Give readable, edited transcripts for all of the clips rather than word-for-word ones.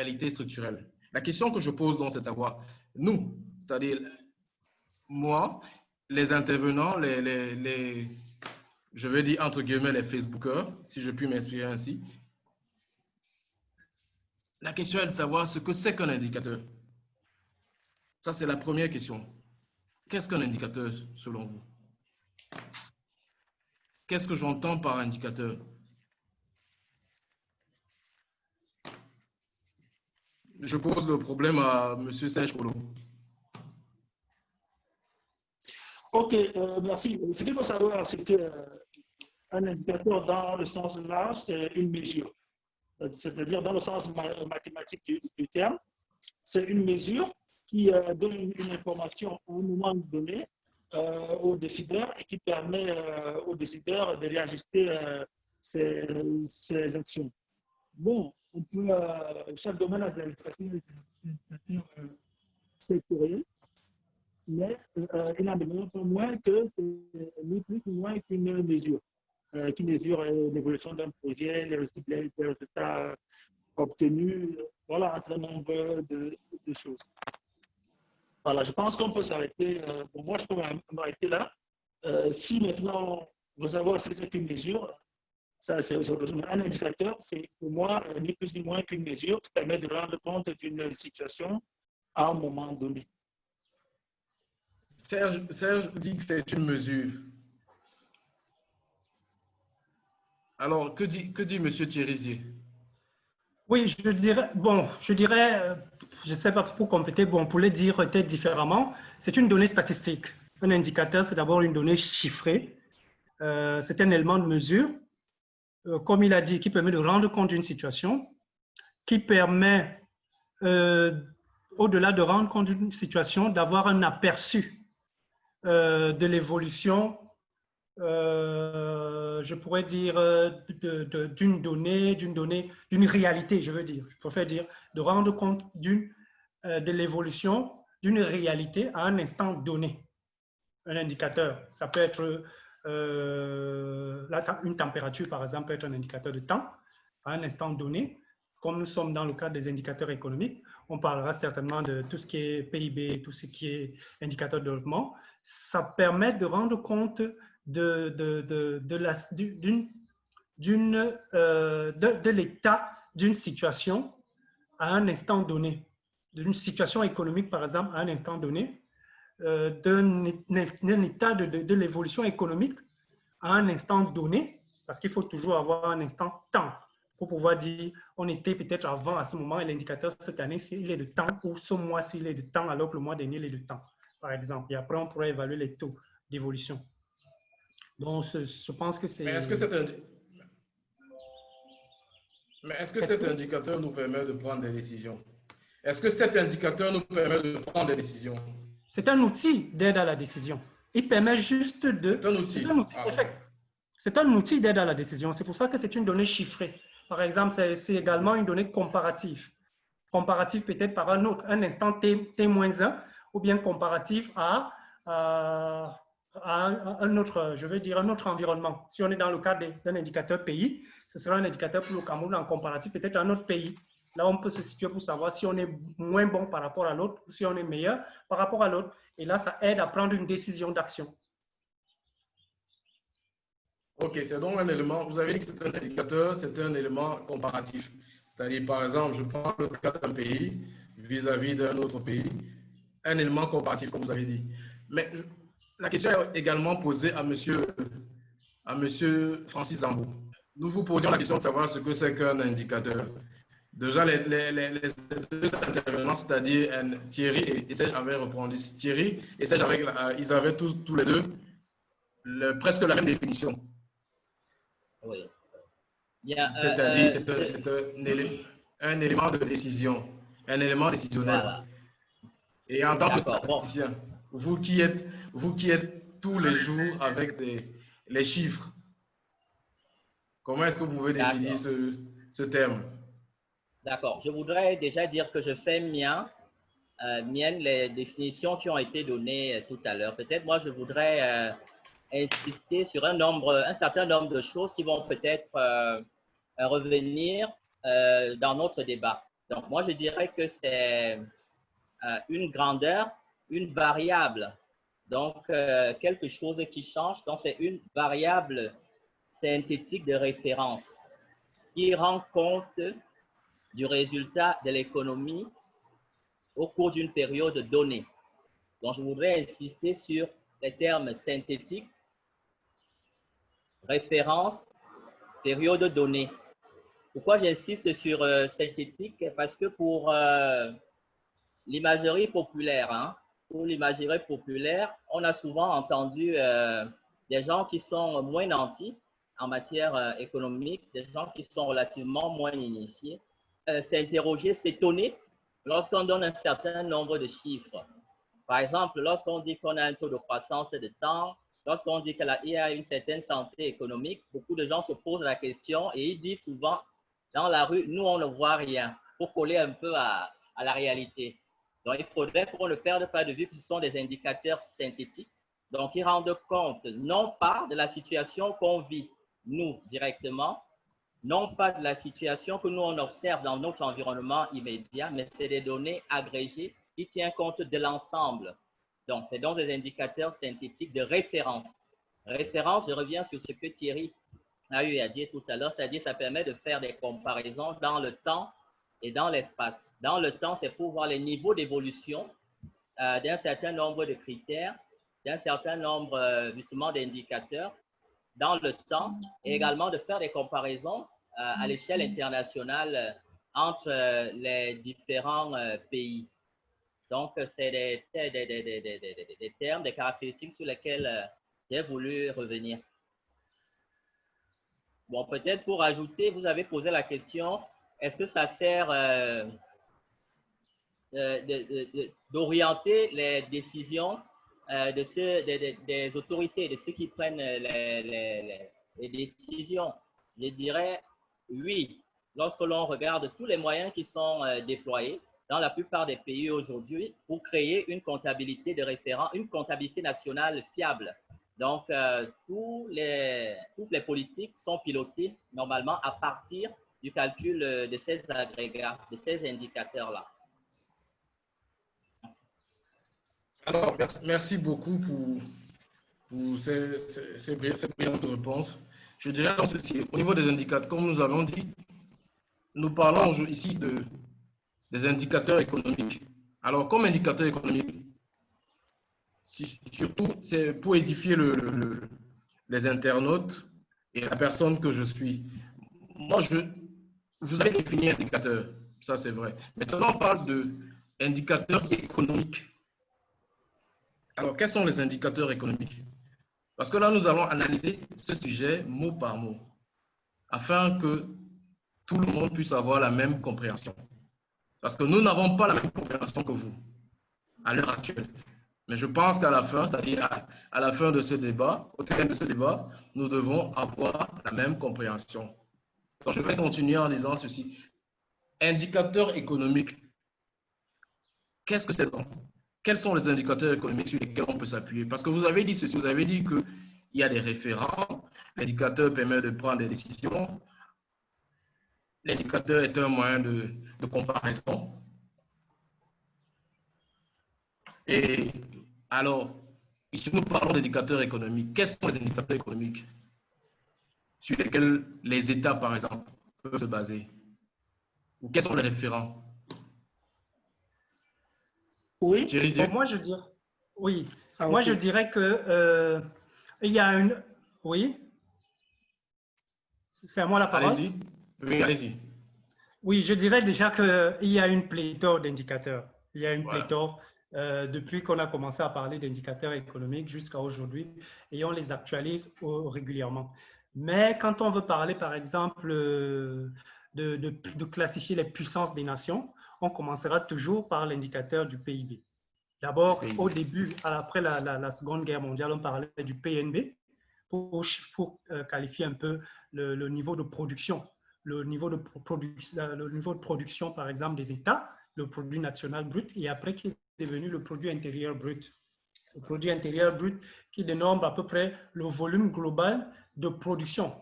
réalité structurelle. La question que je pose donc, c'est de savoir, nous, c'est-à-dire moi, les intervenants, je vais dire entre guillemets les Facebookers, si je puis m'inspirer ainsi, la question est de savoir ce que c'est qu'un indicateur. Ça, c'est la première question. Qu'est-ce qu'un indicateur selon vous? Qu'est-ce que j'entends par indicateur? Je pose le problème à M. Serge Polo. Ok, merci. Ce qu'il faut savoir, c'est qu'un indicateur, dans le sens large, c'est une mesure. C'est-à-dire, dans le sens mathématique du terme, c'est une mesure qui donne une information à un moment donné aux décideurs et qui permet aux décideurs de réajuster ses actions. Bon, on peut, chaque domaine a ses indicateurs sectoriels, mais il n'en demeure pas moins que c'est ni plus ni moins qu'une mesure qui mesure l'évolution d'un projet, les résultats obtenus, voilà, un certain nombre de choses. Voilà, je pense qu'on peut s'arrêter. Pour moi, je peux m'arrêter là. Si maintenant vous savez ce que c'est qu'une mesure, ça, c'est un indicateur, c'est pour moi ni plus ni moins qu'une mesure qui permet de rendre compte d'une situation à un moment donné. Serge dit que c'est une mesure. Alors, que dit M. Thierry? Oui, je dirais, je ne sais pas pour compléter, bon, pour le dire peut-être différemment, c'est une donnée statistique. Un indicateur, c'est d'abord une donnée chiffrée. C'est un élément de mesure, comme il a dit, qui permet de rendre compte d'une situation, qui permet, au-delà de rendre compte d'une situation, d'avoir un aperçu de l'évolution, je pourrais dire, d'une donnée, d'une réalité, je veux dire. Je préfère dire de rendre compte de l'évolution d'une réalité à un instant donné. Un indicateur, ça peut être une température, par exemple, peut être un indicateur de temps à un instant donné. Comme nous sommes dans le cadre des indicateurs économiques, on parlera certainement de tout ce qui est PIB, tout ce qui est indicateur de développement. Ça permet de rendre compte de l'état d'une situation à un instant donné, d'une situation économique, par exemple, à un instant donné, d'un état de l'évolution économique à un instant donné, parce qu'il faut toujours avoir un instant temps pour pouvoir dire, on était peut-être avant à ce moment, et l'indicateur cette année, s'il est de temps, ou ce mois, s'il est de temps, alors que le mois dernier, il est de temps, par exemple. Et après, on pourrait évaluer les taux d'évolution. Donc, je pense que c'est… Mais est-ce que cet indicateur nous permet de prendre des décisions? Est-ce que cet indicateur nous permet de prendre des décisions? C'est un outil d'aide à la décision. Il permet juste de… C'est un outil. C'est un outil, c'est un outil d'aide à la décision. C'est pour ça que c'est une donnée chiffrée. Par exemple, c'est également une donnée comparative. Comparative peut-être par un instant T-1, ou bien comparative à un autre, je veux dire, un autre environnement. Si on est dans le cadre d'un indicateur pays, ce sera un indicateur pour le Cameroun en comparatif peut-être à un autre pays. Là, on peut se situer pour savoir si on est moins bon par rapport à l'autre ou si on est meilleur par rapport à l'autre. Et là, ça aide à prendre une décision d'action. Ok, c'est donc un élément, vous avez dit que c'est un indicateur, c'est un élément comparatif. C'est-à-dire, par exemple, je prends le cas d'un pays vis-à-vis d'un autre pays, un élément comparatif, comme vous avez dit. Mais la question est également posée à monsieur Francis Zambou. Nous vous posions la question de savoir ce que c'est qu'un indicateur. Déjà, les deux intervenants, c'est-à-dire Thierry et Serge avaient répondu. Thierry et Serge, ils avaient tous les deux presque la même définition. Oui. C'est-à-dire, c'est un élément de décision, un élément décisionnel. Voilà. Et en tant que statisticien, vous qui êtes tous les jours avec les chiffres, comment est-ce que vous pouvez définir ce terme? D'accord. Je voudrais déjà dire que je fais miennes les définitions qui ont été données tout à l'heure. Peut-être moi, je voudrais insister sur un certain nombre de choses qui vont peut-être revenir dans notre débat. Donc, moi, je dirais que c'est une grandeur, une variable. Donc, quelque chose qui change. Donc, c'est une variable synthétique de référence qui rend compte du résultat de l'économie au cours d'une période donnée. Donc, je voudrais insister sur les termes synthétiques, référence, période donnée. Pourquoi j'insiste sur synthétique? Parce que pour l'imagerie populaire, pour l'imagerie populaire, on a souvent entendu des gens qui sont moins nantis en matière économique, des gens qui sont relativement moins initiés, s'interroger, s'étonner lorsqu'on donne un certain nombre de chiffres. Par exemple, lorsqu'on dit qu'on a un taux de croissance de temps, lorsqu'on dit qu'il y a une certaine santé économique, beaucoup de gens se posent la question et ils disent souvent dans la rue, nous, on ne voit rien, pour coller un peu à la réalité. Donc, il faudrait qu'on ne perde pas de vue que ce sont des indicateurs synthétiques, donc ils rendent compte non pas de la situation qu'on vit, nous, directement, non pas de la situation que nous, on observe dans notre environnement immédiat, mais c'est des données agrégées qui tiennent compte de l'ensemble. Donc, c'est donc des indicateurs synthétiques de référence. Référence, je reviens sur ce que Thierry a eu à dire tout à l'heure, c'est-à-dire ça permet de faire des comparaisons dans le temps et dans l'espace. Dans le temps, c'est pour voir les niveaux d'évolution d'un certain nombre de critères, d'un certain nombre justement d'indicateurs dans le temps et également de faire des comparaisons à l'échelle internationale entre les différents pays. Donc, c'est des termes, des caractéristiques sur lesquelles j'ai voulu revenir. Bon, peut-être pour ajouter, vous avez posé la question, est-ce que ça sert d'orienter les décisions des autorités, de ceux qui prennent les décisions? Je dirais oui. Lorsque l'on regarde tous les moyens qui sont déployés dans la plupart des pays aujourd'hui pour créer une comptabilité de référent, une comptabilité nationale fiable. Donc, toutes les politiques sont pilotées normalement à partir du calcul de ces agrégats, de ces indicateurs-là. Alors, merci beaucoup pour ces brillantes réponses. Je dirais dans ceci, au niveau des indicateurs, comme nous avons dit, nous parlons ici des indicateurs économiques. Alors, comme indicateur économique, surtout, c'est pour édifier les internautes et la personne que je suis. Moi, je vous avais défini indicateur, ça c'est vrai. Maintenant, on parle d'indicateurs économiques. Alors, quels sont les indicateurs économiques? Parce que là, nous allons analyser ce sujet mot par mot, afin que tout le monde puisse avoir la même compréhension. Parce que nous n'avons pas la même compréhension que vous, à l'heure actuelle. Mais je pense qu'à la fin, c'est-à-dire à la fin de ce débat, au terme de ce débat, nous devons avoir la même compréhension. Donc, je vais continuer en disant ceci. Indicateurs économiques. Qu'est-ce que c'est donc? Quels sont les indicateurs économiques sur lesquels on peut s'appuyer? Parce que vous avez dit ceci, vous avez dit qu'il y a des référents, l'indicateur permet de prendre des décisions, l'indicateur est un moyen de comparaison. Et alors, ici nous parlons d'indicateurs économiques. Quels sont les indicateurs économiques sur lesquels les États, par exemple, peuvent se baser? Ou quels sont les référents? Oui. Bon, moi, je dirais, oui. Ah, moi, okay. Je dirais que il y a une... Oui. C'est à moi la parole? Allez-y. Oui, allez-y. Oui, je dirais déjà qu'il y a une pléthore d'indicateurs. Il y a une pléthore depuis qu'on a commencé à parler d'indicateurs économiques jusqu'à aujourd'hui et on les actualise régulièrement. Mais quand on veut parler, par exemple, de classifier les puissances des nations, on commencera toujours par l'indicateur du PIB. D'abord, au début, après la Seconde Guerre mondiale, on parlait du PNB pour qualifier un peu le niveau de production. Le niveau de production, par exemple, des États, le produit national brut, et après qui est devenu le produit intérieur brut. Le produit intérieur brut qui dénombre à peu près le volume global de production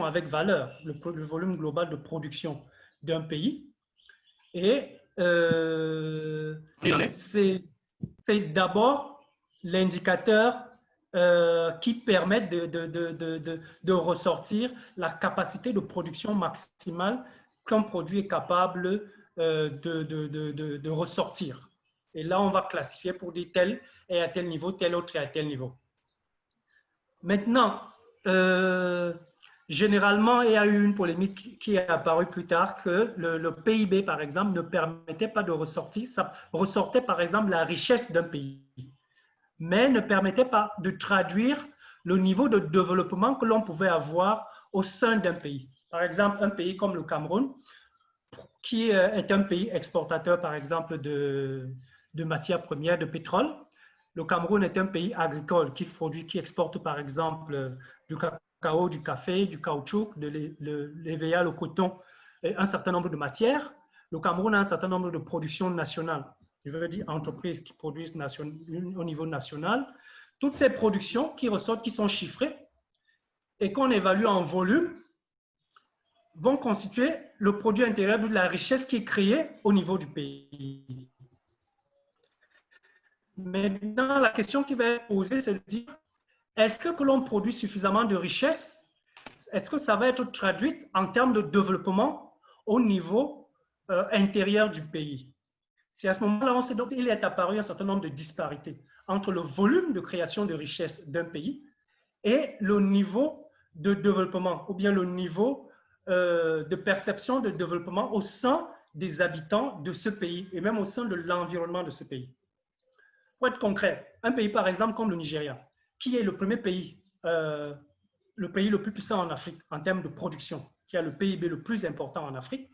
avec valeur, le volume global de production d'un pays. Et c'est d'abord l'indicateur qui permet de ressortir la capacité de production maximale qu'un produit est capable de ressortir. Et là, on va classifier pour dire tel est à tel niveau, tel autre est à tel niveau. Maintenant, généralement, il y a eu une polémique qui est apparue plus tard que le PIB, par exemple, ne permettait pas de ressortir. Ça ressortait, par exemple, la richesse d'un pays, mais ne permettait pas de traduire le niveau de développement que l'on pouvait avoir au sein d'un pays. Par exemple, un pays comme le Cameroun, qui est un pays exportateur, par exemple, de matières premières, de pétrole. Le Cameroun est un pays agricole qui exporte, par exemple, du cacao, du café, du caoutchouc, de l'EVA, le coton, et un certain nombre de matières. Le Cameroun a un certain nombre de productions nationales. Je veux dire entreprises qui produisent au niveau national. Toutes ces productions qui ressortent, qui sont chiffrées et qu'on évalue en volume, vont constituer le produit intérieur brut, la richesse qui est créée au niveau du pays. Maintenant, la question qui va être posée, c'est de dire, est-ce que l'on produit suffisamment de richesse? Est-ce que ça va être traduit en termes de développement au niveau intérieur du pays? C'est à ce moment-là, il est apparu un certain nombre de disparités entre le volume de création de richesse d'un pays et le niveau de développement, ou bien le niveau de perception de développement au sein des habitants de ce pays et même au sein de l'environnement de ce pays. Pour être concret, un pays par exemple comme le Nigeria, qui est le premier pays, le plus puissant en Afrique en termes de production, qui a le PIB le plus important en Afrique,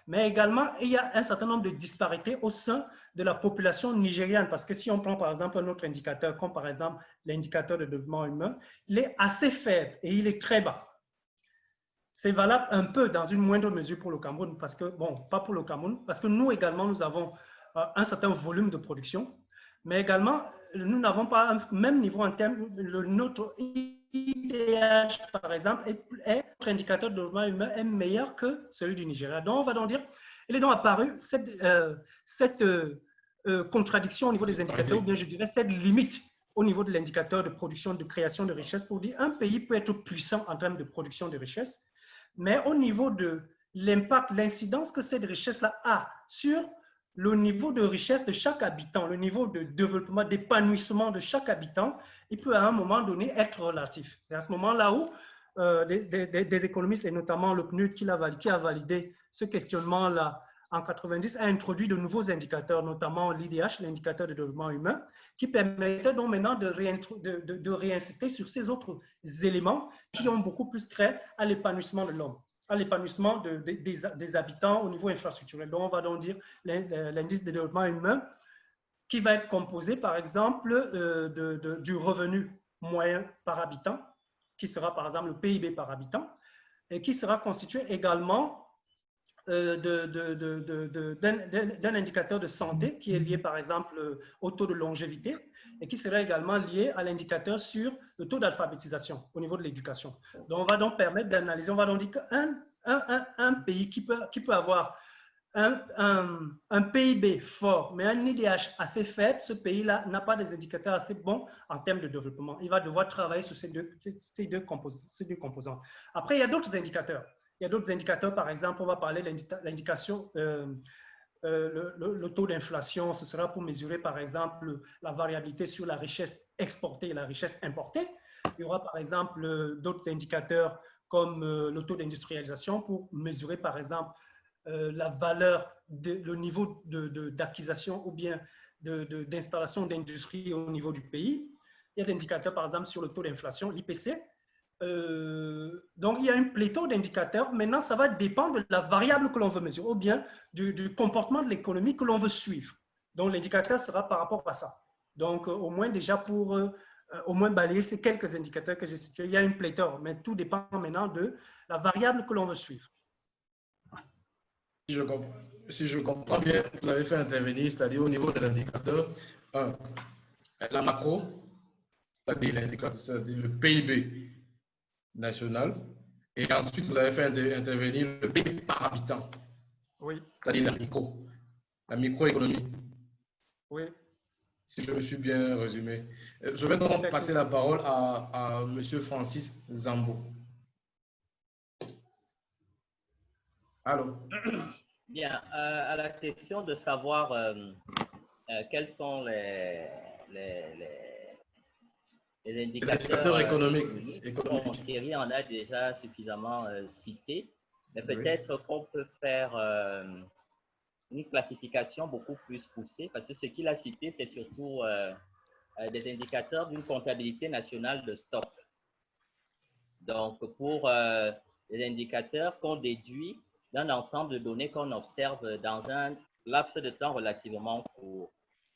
mais également il y a un certain nombre de disparités au sein de la population nigériane, parce que si on prend par exemple un autre indicateur, comme par exemple l'indicateur de développement humain, il est assez faible et il est très bas. C'est valable un peu dans une moindre mesure pour le Cameroun, parce que, bon, pas pour le Cameroun, parce que nous également, nous avons un certain volume de production, mais également, nous n'avons pas un même niveau en termes, notre IDH, par exemple, notre indicateur de développement humain est meilleur que celui du Nigeria. Donc, on va donc dire, il est donc apparu cette contradiction au niveau des indicateurs, ou bien je dirais cette limite au niveau de l'indicateur de production, de création de richesse, pour dire un pays peut être puissant en termes de production de richesse, mais au niveau de l'impact, l'incidence que cette richesse-là a sur le niveau de richesse de chaque habitant, le niveau de développement, d'épanouissement de chaque habitant, il peut à un moment donné être relatif. C'est à ce moment-là où des économistes, et notamment le PNUD qui a validé ce questionnement-là en 90, a introduit de nouveaux indicateurs, notamment l'IDH, l'indicateur de développement humain, qui permettait donc maintenant de réinsister sur ces autres éléments qui ont beaucoup plus trait à l'épanouissement de l'homme, à l'épanouissement des habitants au niveau infrastructurel. Donc, on va donc dire l'indice de développement humain qui va être composé, par exemple, du revenu moyen par habitant, qui sera, par exemple, le PIB par habitant, et qui sera constitué également d'un indicateur de santé qui est lié, par exemple, au taux de longévité et qui sera également lié à l'indicateur sur le taux d'alphabétisation au niveau de l'éducation. Donc, on va donc permettre d'analyser, on va donc dire qu'un pays qui peut avoir un PIB fort, mais un IDH assez faible, ce pays-là n'a pas des indicateurs assez bons en termes de développement. Il va devoir travailler sur ces deux composants. Après, il y a d'autres indicateurs. Il y a d'autres indicateurs, par exemple, on va parler de l'indication, le taux d'inflation, ce sera pour mesurer, par exemple, la variabilité sur la richesse exportée et la richesse importée. Il y aura, par exemple, d'autres indicateurs comme le taux d'industrialisation pour mesurer, par exemple, la valeur, le niveau d'acquisition ou bien d'installation d'industrie au niveau du pays. Il y a des indicateurs, par exemple, sur le taux d'inflation, l'IPC. Donc, il y a une pléthore d'indicateurs. Maintenant, ça va dépendre de la variable que l'on veut mesurer ou bien du comportement de l'économie que l'on veut suivre. Donc, l'indicateur sera par rapport à ça. Donc, au moins déjà pour au moins balayer ces quelques indicateurs que j'ai cités, il y a une pléthore, mais tout dépend maintenant de la variable que l'on veut suivre. Si je comprends bien, vous avez fait intervenir, c'est-à-dire au niveau des indicateurs, la macro, c'est-à-dire l'indicateur, c'est-à-dire le PIB national, et ensuite vous avez fait intervenir le PIB par habitant. Oui. C'est-à-dire la microéconomie, Oui. si je me suis bien résumé. Je vais donc passer la parole à M. Francis Zambo. Allô? Bien, à la question de savoir quels sont les indicateurs économiques. Bon, Thierry en a déjà suffisamment cité, mais Oui. peut-être qu'on peut faire une classification beaucoup plus poussée, parce que ce qu'il a cité, c'est surtout des indicateurs d'une comptabilité nationale de stock. Donc, pour les indicateurs qu'on déduit d'un ensemble de données qu'on observe dans un laps de temps relativement court.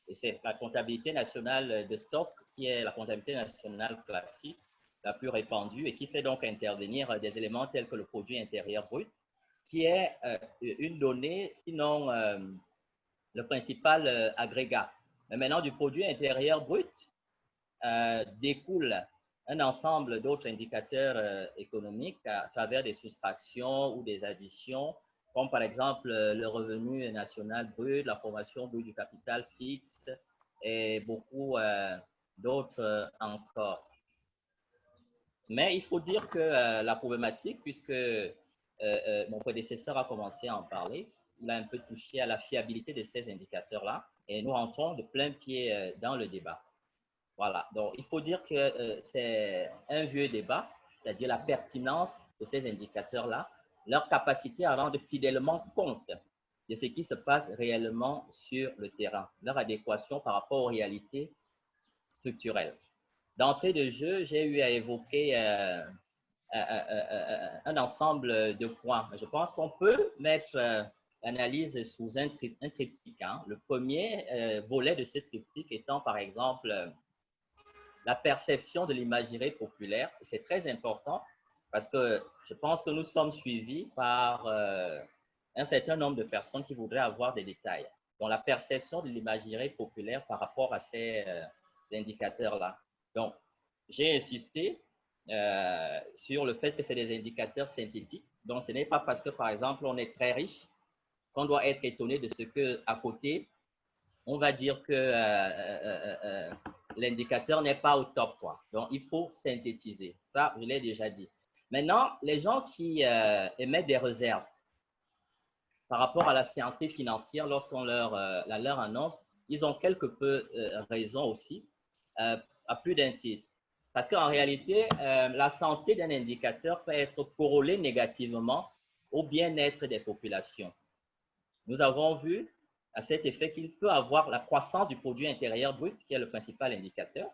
Et c'est la comptabilité nationale de stock qui est la comptabilité nationale classique, la plus répandue et qui fait donc intervenir des éléments tels que le produit intérieur brut, qui est une donnée, sinon le principal agrégat. Mais maintenant, du produit intérieur brut découle un ensemble d'autres indicateurs économiques à travers des soustractions ou des additions, comme par exemple le revenu national brut, la formation brute du capital fixe et beaucoup d'autres encore. Mais il faut dire que la problématique, puisque mon prédécesseur a commencé à en parler, il a un peu touché à la fiabilité de ces indicateurs-là et nous rentrons de plein pied dans le débat. Voilà, donc il faut dire que c'est un vieux débat, c'est-à-dire la pertinence de ces indicateurs-là, leur capacité à rendre fidèlement compte de ce qui se passe réellement sur le terrain, leur adéquation par rapport aux réalités structurelles. D'entrée de jeu, j'ai eu à évoquer un ensemble de points. Je pense qu'on peut mettre l'analyse sous un triptyque. Hein. Le premier volet de ce triptyque étant, par exemple, la perception de l'imagerie populaire. C'est très important parce que je pense que nous sommes suivis par un certain nombre de personnes qui voudraient avoir des détails. Donc, la perception de l'imagerie populaire par rapport à ces indicateurs-là. Donc, j'ai insisté sur le fait que c'est des indicateurs synthétiques. Donc, ce n'est pas parce que, par exemple, on est très riche qu'on doit être étonné de ce qu'à côté, on va dire que l'indicateur n'est pas au top, quoi. Donc, il faut synthétiser. Ça, je l'ai déjà dit. Maintenant, les gens qui émettent des réserves par rapport à la santé financière lorsqu'on leur annonce, ils ont quelque peu raison aussi, à plus d'un titre. Parce qu'en réalité, la santé d'un indicateur peut être corrélée négativement au bien-être des populations. Nous avons vu à cet effet qu'il peut avoir la croissance du produit intérieur brut, qui est le principal indicateur,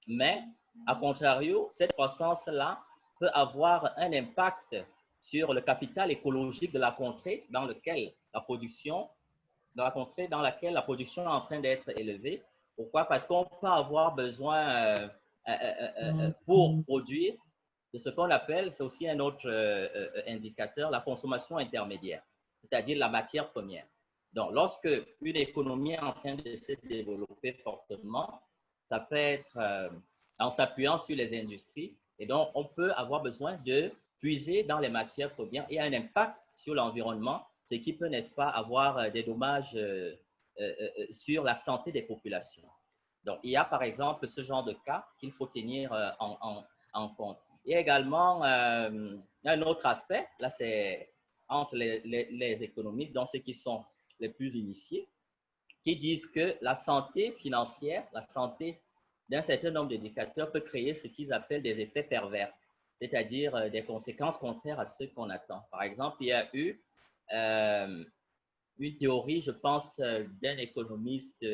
mais à contrario, cette croissance-là peut avoir un impact sur le capital écologique de la contrée dans laquelle la production est en train d'être élevée. Pourquoi? Parce qu'on peut avoir besoin pour produire de ce qu'on appelle, c'est aussi un autre indicateur, la consommation intermédiaire, c'est-à-dire la matière première. Donc, lorsque une économie est en train de se développer fortement, ça peut être en s'appuyant sur les industries. Et donc, on peut avoir besoin de puiser dans les matières premières et un impact sur l'environnement, ce qui peut, n'est-ce pas, avoir des dommages sur la santé des populations. Donc, il y a par exemple ce genre de cas qu'il faut tenir en compte. Il y a également un autre aspect, là c'est entre les économistes, dont ceux qui sont les plus initiés, qui disent que la santé financière, la santé d'un certain nombre d'indicateurs peut créer ce qu'ils appellent des effets pervers, c'est-à-dire des conséquences contraires à ce qu'on attend. Par exemple, il y a eu une théorie, je pense, d'un économiste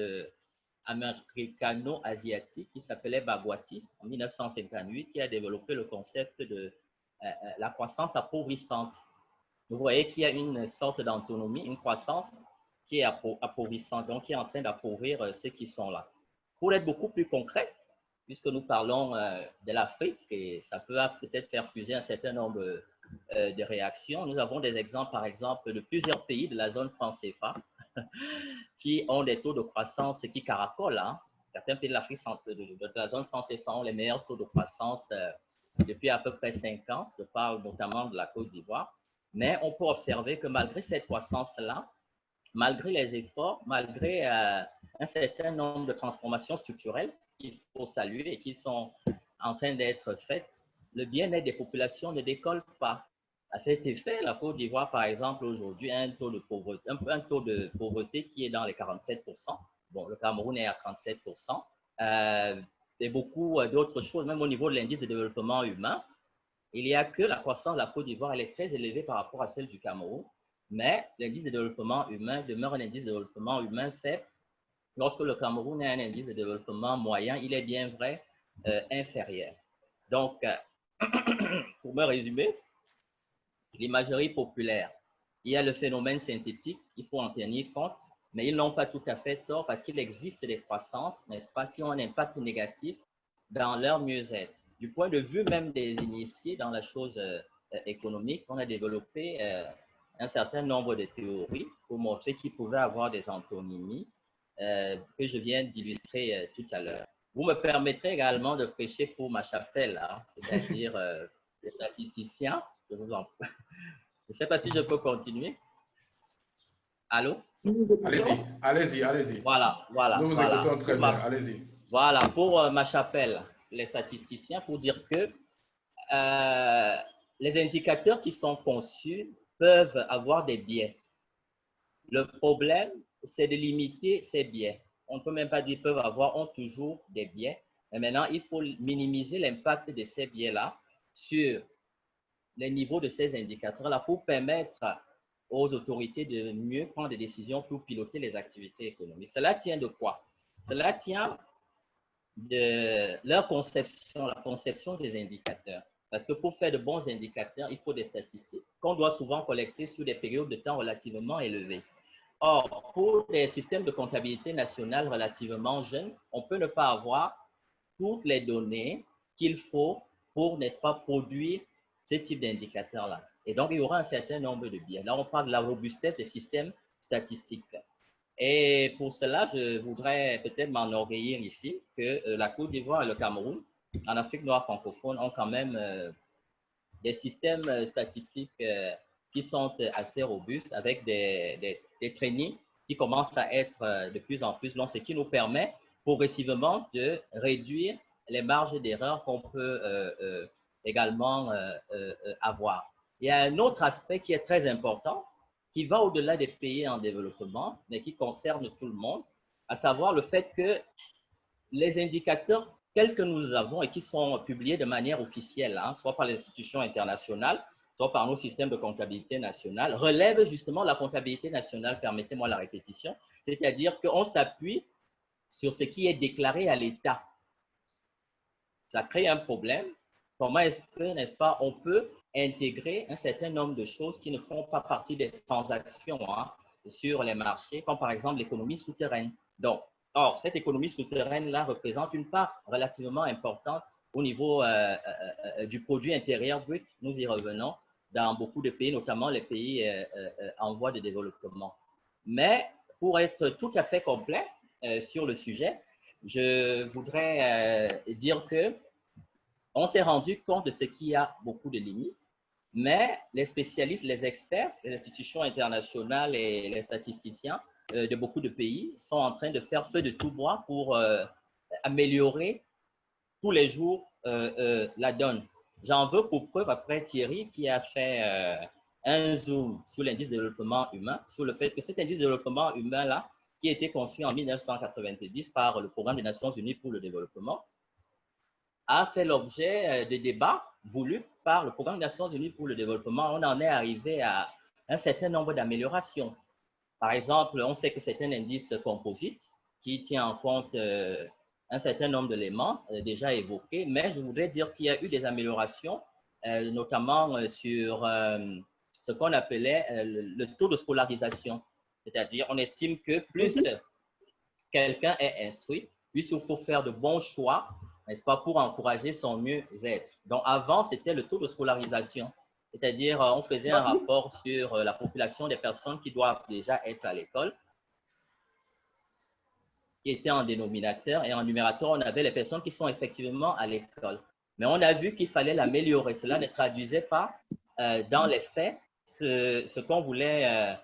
américano-asiatique qui s'appelait Bhagwati en 1958, qui a développé le concept de la croissance appauvrissante. Vous voyez qu'il y a une sorte d'autonomie, une croissance qui est appauvrissante, donc qui est en train d'appauvrir ceux qui sont là. Pour être beaucoup plus concret, puisque nous parlons de l'Afrique, et ça peut peut-être faire fuser un certain nombre de réactions, nous avons des exemples, par exemple, de plusieurs pays de la zone franc CFA qui ont des taux de croissance qui caracolent. Hein. Certains pays de l'Afrique de la zone franc CFA ont les meilleurs taux de croissance depuis à peu près 5 ans. Je parle notamment de la Côte d'Ivoire. Mais on peut observer que malgré cette croissance-là, malgré les efforts, malgré un certain nombre de transformations structurelles qu'il faut saluer et qui sont en train d'être faites, le bien-être des populations ne décolle pas. À cet effet, la Côte d'Ivoire, par exemple, aujourd'hui, a un taux de pauvreté qui est dans les 47%. Bon, le Cameroun est à 37%. Et beaucoup d'autres choses, même au niveau de l'indice de développement humain, il n'y a que la croissance de la Côte d'Ivoire, elle est très élevée par rapport à celle du Cameroun, mais l'indice de développement humain demeure un indice de développement humain faible. Lorsque le Cameroun a un indice de développement moyen, il est bien vrai inférieur. Donc, pour me résumer, l'imagerie populaire, il y a le phénomène synthétique, il faut en tenir compte, mais ils n'ont pas tout à fait tort parce qu'il existe des croissances, n'est-ce pas, qui ont un impact négatif dans leur mieux-être. Du point de vue même des initiés dans la chose économique, on a développé un certain nombre de théories pour montrer qu'il pouvait avoir des antonymies que je viens d'illustrer tout à l'heure. Vous me permettrez également de prêcher pour ma chapelle, hein, c'est-à-dire les statisticiens. Je vous en prie. Je ne sais pas si je peux continuer. Allô? Allez-y. Voilà. Nous vous écoutons très bien, allez-y. Voilà, pour ma chapelle, les statisticiens, pour dire que les indicateurs qui sont conçus peuvent avoir des biais. Le problème, c'est de limiter ces biais. On ne peut même pas dire peuvent avoir, ont toujours des biais. Mais maintenant, il faut minimiser l'impact de ces biais-là sur les niveaux de ces indicateurs-là pour permettre aux autorités de mieux prendre des décisions pour piloter les activités économiques. Cela tient de quoi? Cela tient de leur conception, la conception des indicateurs. Parce que pour faire de bons indicateurs, il faut des statistiques qu'on doit souvent collecter sur des périodes de temps relativement élevées. Or, pour des systèmes de comptabilité nationale relativement jeunes, on peut ne pas avoir toutes les données qu'il faut pour, n'est-ce pas, produire ce type d'indicateurs-là. Et donc, il y aura un certain nombre de biais. Là, on parle de la robustesse des systèmes statistiques. Et pour cela, je voudrais peut-être m'enorgueillir ici que la Côte d'Ivoire et le Cameroun, en Afrique noire francophone, ont quand même des systèmes statistiques qui sont assez robustes avec des trainings qui commencent à être de plus en plus longs, ce qui nous permet progressivement de réduire les marges d'erreur qu'on peut également avoir. Il y a un autre aspect qui est très important, qui va au-delà des pays en développement, mais qui concerne tout le monde, à savoir le fait que les indicateurs tels que nous avons et qui sont publiés de manière officielle, hein, soit par les institutions internationales, soit par nos systèmes de comptabilité nationale, relèvent justement la comptabilité nationale, permettez-moi la répétition, c'est-à-dire qu'on s'appuie sur ce qui est déclaré à l'État. Ça crée un problème. Comment est-ce que, n'est-ce pas, on peut intégrer un certain nombre de choses qui ne font pas partie des transactions hein, sur les marchés, comme par exemple l'économie souterraine. Donc, or, cette économie souterraine-là représente une part relativement importante au niveau du produit intérieur brut. Nous y revenons dans beaucoup de pays, notamment les pays en voie de développement. Mais pour être tout à fait complet sur le sujet, je voudrais dire que on s'est rendu compte de ce qu'il y a beaucoup de limites, mais les spécialistes, les experts, les institutions internationales et les statisticiens de beaucoup de pays sont en train de faire feu de tout bois pour améliorer tous les jours la donne. J'en veux pour preuve après Thierry qui a fait un zoom sur l'indice de développement humain, sur le fait que cet indice de développement humain-là, qui a été conçu en 1990 par le Programme des Nations Unies pour le développement, a fait l'objet de débats voulus par le Programme des Nations Unies pour le développement. On en est arrivé à un certain nombre d'améliorations. Par exemple, on sait que c'est un indice composite qui tient en compte un certain nombre d'éléments déjà évoqués, mais je voudrais dire qu'il y a eu des améliorations, notamment sur ce qu'on appelait le taux de scolarisation. C'est-à-dire, on estime que plus quelqu'un est instruit, plus il faut faire de bons choix, n'est-ce pas, pour encourager son mieux-être. Donc, avant, c'était le taux de scolarisation. C'est-à-dire, on faisait un rapport sur la population des personnes qui doivent déjà être à l'école, qui était en dénominateur, et en numérateur, on avait les personnes qui sont effectivement à l'école. Mais on a vu qu'il fallait l'améliorer. Cela ne traduisait pas dans les faits ce qu'on voulait,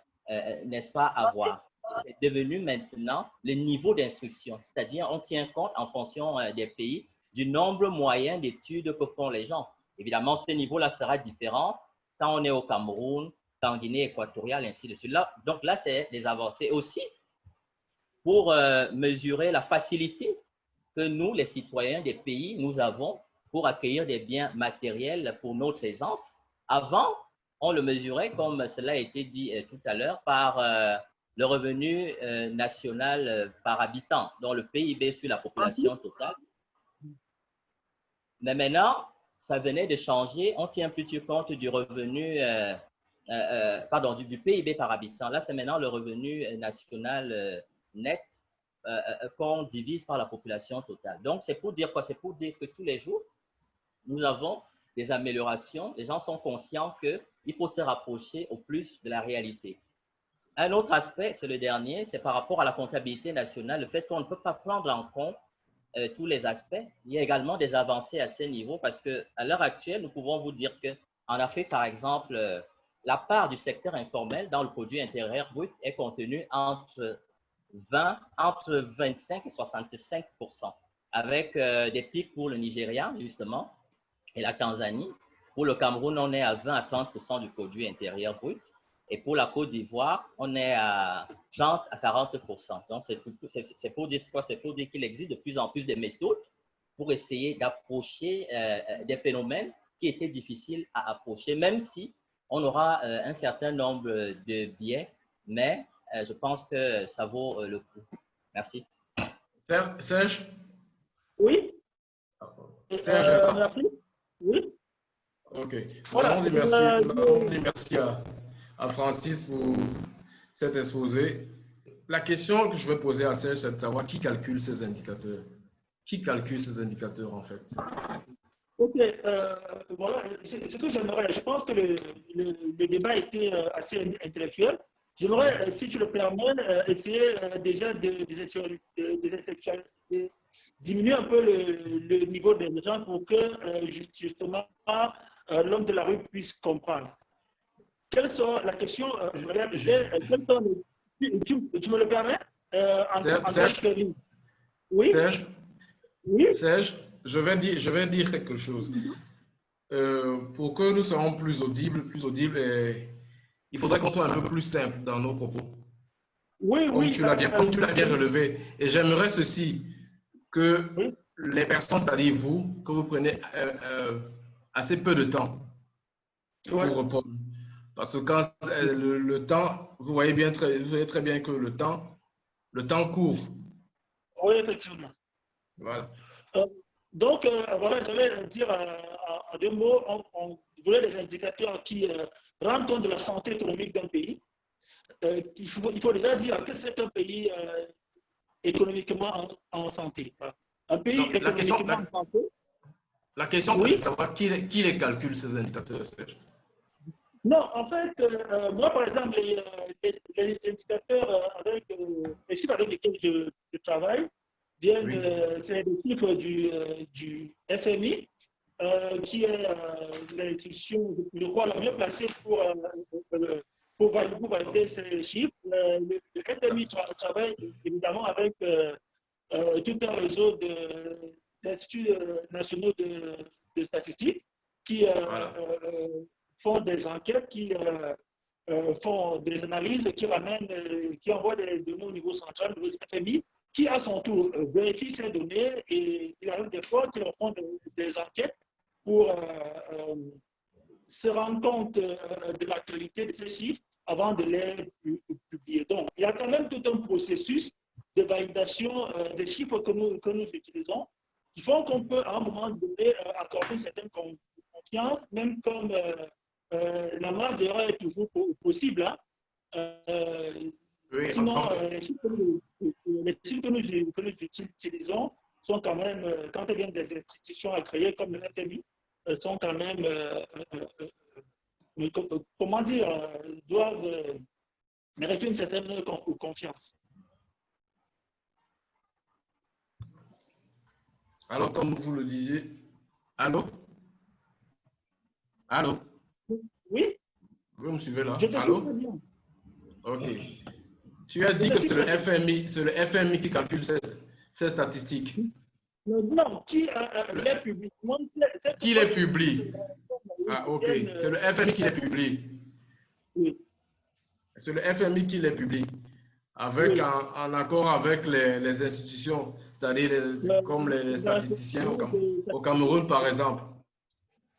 n'est-ce pas, avoir. C'est devenu maintenant le niveau d'instruction, c'est-à-dire on tient compte en fonction des pays du nombre moyen d'études que font les gens. Évidemment, ce niveau-là sera différent quand on est au Cameroun, en Guinée équatoriale, ainsi de suite. Là, donc là, c'est des avancées aussi pour mesurer la facilité que nous, les citoyens des pays, nous avons pour accueillir des biens matériels pour notre aisance. Avant, on le mesurait, comme cela a été dit tout à l'heure, par le revenu national par habitant, dont le PIB sur la population totale. Mais maintenant, ça venait de changer. On tient plus compte du revenu, pardon, du PIB par habitant. Là, c'est maintenant le revenu national net qu'on divise par la population totale. Donc, c'est pour dire quoi? C'est pour dire que tous les jours, nous avons des améliorations. Les gens sont conscients qu'il faut se rapprocher au plus de la réalité. Un autre aspect, c'est le dernier, c'est par rapport à la comptabilité nationale, le fait qu'on ne peut pas prendre en compte tous les aspects. Il y a également des avancées à ce niveau parce qu'à l'heure actuelle, nous pouvons vous dire qu'en Afrique, par exemple, la part du secteur informel dans le produit intérieur brut est contenue entre 25 et 65%, avec des pics pour le Nigeria, justement, et la Tanzanie. Pour le Cameroun, on est à 20 à 30% du produit intérieur brut. Et pour la Côte d'Ivoire, on est à 30 à 40%. Donc, c'est pour dire quoi? C'est pour dire qu'il existe de plus en plus de méthodes pour essayer d'approcher des phénomènes qui étaient difficiles à approcher, même si on aura un certain nombre de biais, mais je pense que ça vaut le coup. Merci. Serge? Oui. Serge, merci. Oui. Ok. Voilà. Nous allons dire merci à Francis pour cet exposé. La question que je vais poser à Serge, c'est de savoir qui calcule ces indicateurs. Qui calcule ces indicateurs, en fait? Ok, voilà, ce que j'aimerais, je pense que le débat était assez intellectuel. J'aimerais, si tu le permets, essayer déjà de diminuer un peu le niveau des gens pour que justement l'homme de la rue puisse comprendre. Quelles sont la question, tu me le permets en Serge, quelques lignes? Oui? Serge, Oui? Serge, je vais dire quelque chose. Pour que nous soyons plus audibles, il faudrait qu'on soit un peu plus simple dans nos propos. Oui, comme tu l'as bien relevé. Et j'aimerais ceci, que oui. les personnes, c'est-à-dire vous, que vous prenez assez peu de temps pour répondre. Parce que quand le temps, vous voyez très bien que le temps court. Oui, effectivement. Voilà. Donc, voilà, j'allais dire en deux mots, on voulait des indicateurs qui rendent compte de la santé économique d'un pays. Il faut déjà dire que c'est un pays économiquement en santé. Un pays Donc, économiquement en santé. La question, c'est de savoir qui les calcule, ces indicateurs. Non, en fait, moi, par exemple, les indicateurs, les chiffres avec lesquels je travaille, c'est des chiffres du FMI, qui est l'institution, je crois, la mieux placée pour valider ces chiffres. Le FMI travaille évidemment avec tout un réseau d'instituts nationaux de statistiques qui font des enquêtes, qui font des analyses, qui envoient des données au niveau central du FMI, qui à son tour vérifie ces données et il arrive des fois qu'ils font des enquêtes pour se rendre compte de la qualité de ces chiffres avant de les publier. Donc, il y a quand même tout un processus de validation des chiffres que nous utilisons qui font qu'on peut à un moment donné accorder une certaine confiance, même comme la marge d'erreur est toujours possible. Hein. Sinon, les chiffres que nous utilisons sont quand même, quand il y a des institutions à créer comme le FMI, sont quand même, comment dire, doivent mériter une certaine confiance. Alors, comme vous le disiez, allô? Allô? Oui? Vous me suivez là? Je te Allô? très bien. Ok. Tu as dit que c'est le FMI qui calcule ces statistiques. Non, qui les publie? Qui les publie? Ah, ok. C'est le FMI qui les publie. Oui. C'est le FMI qui les publie. Avec, Oui. en accord avec les institutions, c'est-à-dire comme les statisticiens au Cameroun, par exemple.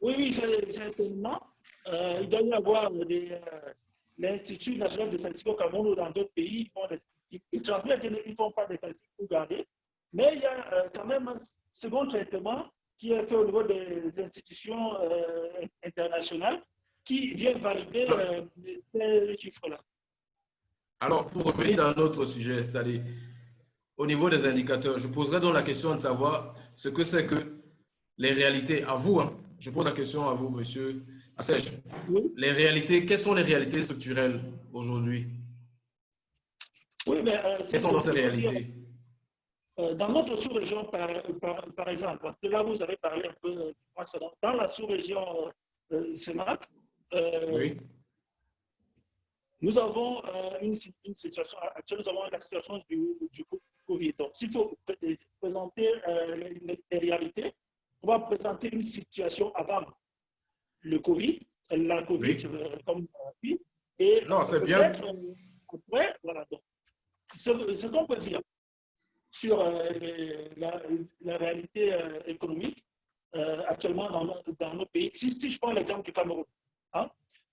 Oui, certainement. Il doit y avoir l'Institut national de statistique au Cameroun ou dans d'autres pays. Ils transmettent, ils ne font pas des statistiques pour garder. Mais il y a quand même un second traitement qui est fait au niveau des institutions internationales qui vient valider ces chiffres-là. Alors, pour revenir dans notre sujet, c'est-à-dire au niveau des indicateurs, je poserai donc la question de savoir ce que c'est que les réalités à vous. Hein, je pose la question à vous, monsieur Assèche. Oui. Les réalités, quelles sont les réalités structurelles aujourd'hui? Oui, mais quelles sont ces réalités? Dans notre sous-région, par exemple, parce que là, vous avez parlé un peu dans la sous-région CEMAC, oui. Nous avons une situation actuelle, nous avons la situation du Covid. Donc, s'il faut présenter les réalités, on va présenter une situation avant le Covid, la Covid, oui. Comme puis, et non, c'est bien. Après, voilà. Donc, ce qu'on peut dire sur la réalité économique actuellement dans nos pays, si je prends l'exemple du Cameroun, hein,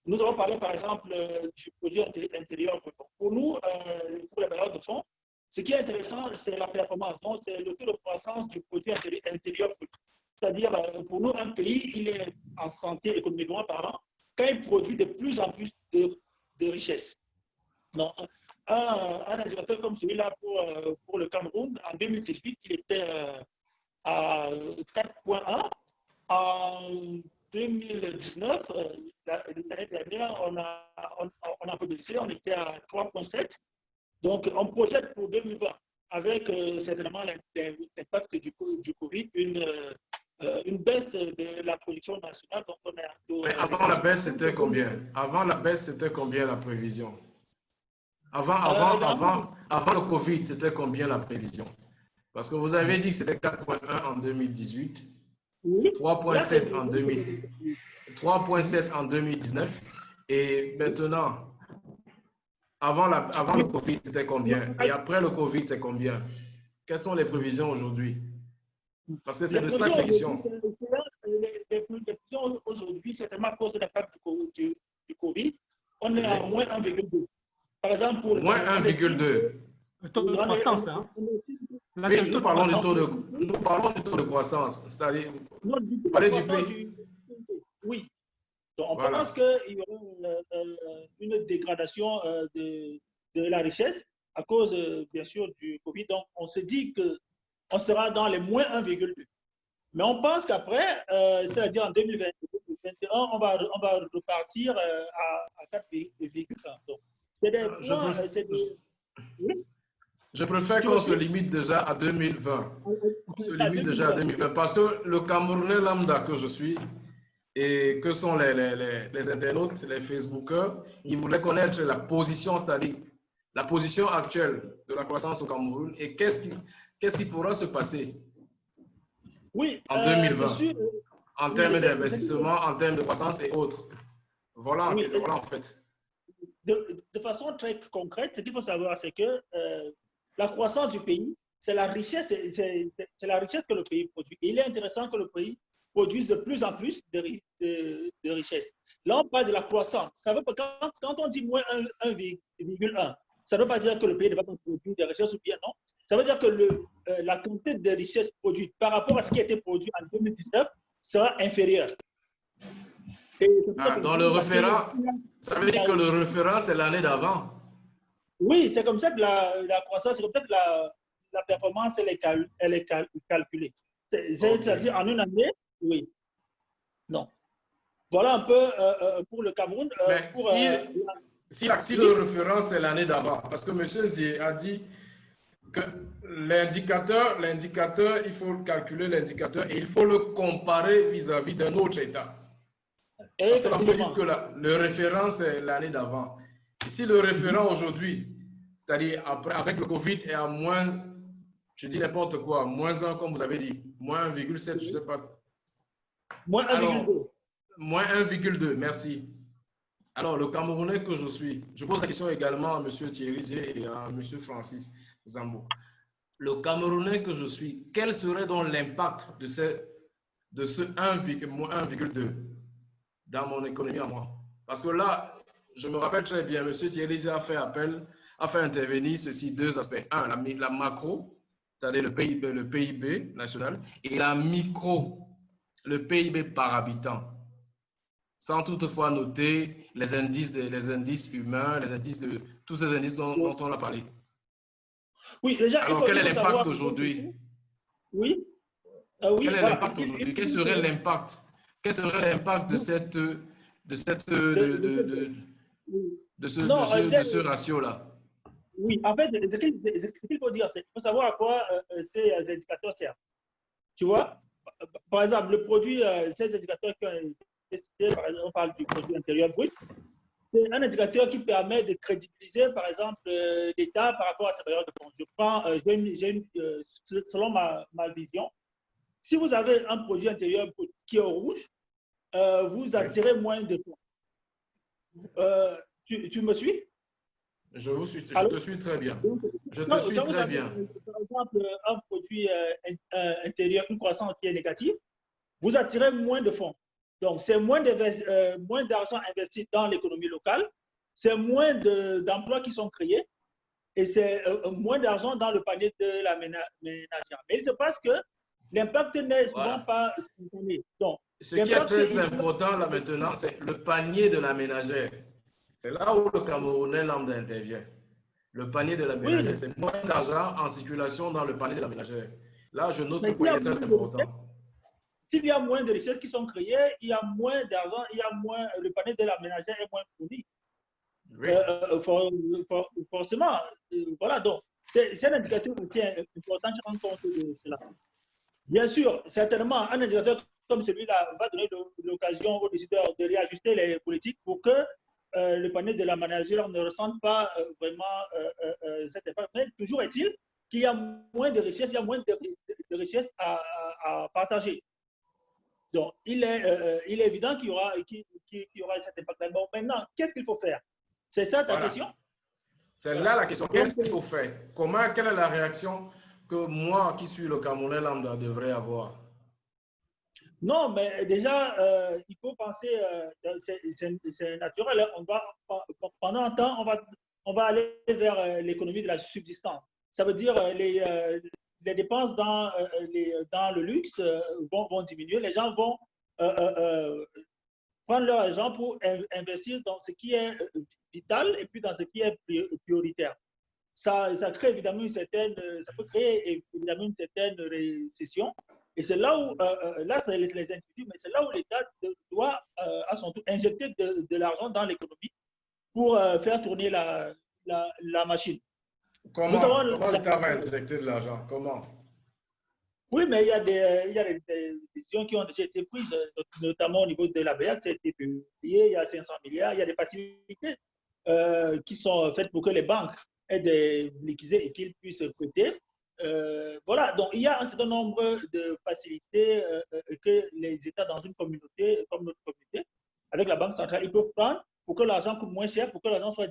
nous avons parlé, par exemple, du produit intérieur brut. Pour nous, pour les bailleurs de fonds, ce qui est intéressant, c'est la performance. Donc, c'est le taux de croissance du produit intérieur brut. C'est-à-dire, pour nous, un pays, il est en santé économiquement parlant quand il produit de plus en plus de richesses. Donc, un indicateur comme celui-là pour le Cameroun, en 2018, il était à 4,1. En 2019, l'année dernière, on a un peu baissé, on était à 3,7. Donc, on projette pour 2020, avec certainement l'impact du Covid, une baisse de la production nationale. Donc mais avant la baisse, c'était combien? Avant la baisse, c'était combien la prévision? Avant le Covid, c'était combien la prévision? Parce que vous avez dit que c'était 4,1 en 2018. 3,7 en 3,7 en 2019 et maintenant, avant le Covid, c'était combien? Et après le Covid, c'est combien? Quelles sont les prévisions aujourd'hui? Parce que c'est de ça question. Les prévisions aujourd'hui, c'est tellement à cause de l'impact du Covid. On est à moins 1,2. Par exemple, pour moins 1,2. Le taux de croissance, hein? Oui, nous parlons du taux de croissance, c'est-à-dire, vous parlez du pays. Oui. Donc, on pense qu'il y aura une dégradation de la richesse à cause, bien sûr, du Covid. Donc, on se dit qu'on sera dans les moins 1,2. Mais on pense qu'après, c'est-à-dire en 2021, on va repartir à 4,1. Donc, c'est des points. Je préfère qu'on se limite déjà à 2020. On se limite déjà à 2020 parce que le Camerounais lambda que je suis et que sont les internautes, les Facebookers, ils voulaient connaître la position, c'est-à-dire la position actuelle de la croissance au Cameroun et qu'est-ce qui pourra se passer en 2020 en termes d'investissement, en termes de croissance et autres. Voilà, voilà en fait. De façon très concrète, ce qu'il faut savoir, c'est que la croissance du pays, c'est la richesse, c'est la richesse que le pays produit. Et il est intéressant que le pays produise de plus en plus de richesses. Là, on parle de la croissance. Ça veut pas, quand on dit moins 1,1, ça ne veut pas dire que le pays ne va pas produire des richesses ou bien non. Ça veut dire que la quantité de richesses produites par rapport à ce qui a été produit en 2019 sera inférieure. Dans le référent, ça veut dire que le référent, c'est l'année d'avant. Oui, c'est comme ça que la croissance, c'est comme ça que la performance, elle est calculée. C'est-à-dire en une année, oui. Non. Voilà un peu pour le Cameroun. Si le référent, c'est l'année d'avant, parce que M. Zé a dit que l'indicateur, il faut calculer l'indicateur et il faut le comparer vis-à-vis d'un autre État. Parce que vous dites que le référent, c'est l'année d'avant. Et si le référent aujourd'hui, c'est-à-dire après, avec le Covid, est à moins, je dis n'importe quoi, moins 1, comme vous avez dit, moins 1,7, je ne sais pas. Moins 1,2. Moins 1,2, merci. Alors, le Camerounais que je suis, je pose la question également à M. Thierry et à M. Francis Zambo. Le Camerounais que je suis, quel serait donc l'impact de ce 1,2 dans mon économie à moi? Parce que là, je me rappelle très bien, M. Thierry a fait intervenir ceci, deux aspects. Un, la macro, c'est-à-dire le PIB national, et la micro, le PIB par habitant. Sans toutefois noter les indices humains, les indices de tous ces indices dont on a parlé. Oui, déjà, alors, quel est l'impact aujourd'hui? Oui. Oui. Quel est l'impact aujourd'hui? Quel serait l'impact? Quel serait l'impact de ce ratio-là? Oui, en fait, ce qu'il faut dire, c'est qu'il faut savoir à quoi ces indicateurs servent. Tu vois, par exemple, le produit, ces indicateurs qui ont été cités, par exemple, on parle du produit intérieur brut, c'est un indicateur qui permet de crédibiliser, par exemple, l'État par rapport à ses bailleurs de fonds. Je prends, selon ma vision, si vous avez un produit intérieur brut qui est au rouge, vous attirez moins de fonds. Tu me suis? Je te suis très bien. Je te suis très bien. Par exemple, un produit intérieur, une croissance qui est négative, vous attirez moins de fonds. Donc, c'est moins d'argent investi dans l'économie locale, c'est moins d'emplois qui sont créés et c'est moins d'argent dans le panier de la ménagère. Mais il se passe que l'impact n'est souvent pas spontané. Donc, ce qui est très important là maintenant, c'est le panier de la ménagère. C'est là où le Camerounais lambda intervient. Le panier de la ménagère, oui. C'est moins d'argent en circulation dans le panier de la ménagère. Là, je note ce panier très important. S'il y a moins de richesses qui sont créées, il y a moins d'argent, le panier de la ménagère est moins fourni. Oui. Forcément, voilà, donc c'est un indicateur qui est important de rendre compte de cela. Bien sûr, certainement, un indicateur comme celui-là va donner l'occasion aux décideurs de réajuster les politiques pour que le panier de la ménagère ne ressente pas vraiment cette impact. Mais toujours est-il qu'il y a moins de richesses, il y a moins de richesses à partager. Donc, il est évident qu'il y aura cet impact. Bon, maintenant, qu'est-ce qu'il faut faire? C'est ça ta question? C'est là la question. Qu'est-ce qu'il faut faire? Quelle est la réaction que moi, qui suis le Camerounais lambda, devrais avoir? Non, mais déjà, il faut penser, c'est naturel. Pendant un temps, on va aller vers l'économie de la subsistance. Ça veut dire les dépenses dans le luxe vont diminuer. Les gens vont prendre leur argent pour investir dans ce qui est vital et puis dans ce qui est prioritaire. Ça crée évidemment ça peut créer évidemment une certaine récession. Et c'est là où, là, c'est les individus, mais c'est là où l'État doit, à son tour, injecter de l'argent dans l'économie pour faire tourner la machine. Comment l'État va injecter de l'argent? Comment? Oui, mais il y a des décisions qui ont déjà été prises, notamment au niveau de la BEAC, ça a été publié, il y a 500 milliards, il y a des facilités qui sont faites pour que les banques aient des liquidités et qu'ils puissent prêter. Voilà, donc il y a un certain nombre de facilités que les États dans une communauté, comme notre communauté, avec la Banque centrale, ils peuvent prendre pour que l'argent coûte moins cher, pour que l'argent soit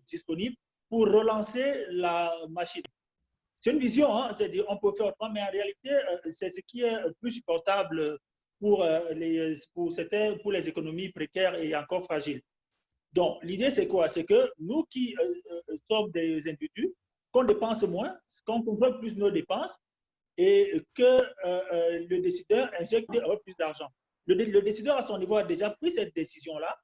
disponible pour relancer la machine. C'est une vision, hein, c'est-à-dire on peut faire autrement, mais en réalité, c'est ce qui est plus supportable pour les économies précaires et encore fragiles. Donc, l'idée, c'est quoi? C'est que nous qui sommes des individus, qu'on dépense moins, qu'on contrôle plus nos dépenses et que le décideur injecte plus d'argent. Le décideur, à son niveau, a déjà pris cette décision-là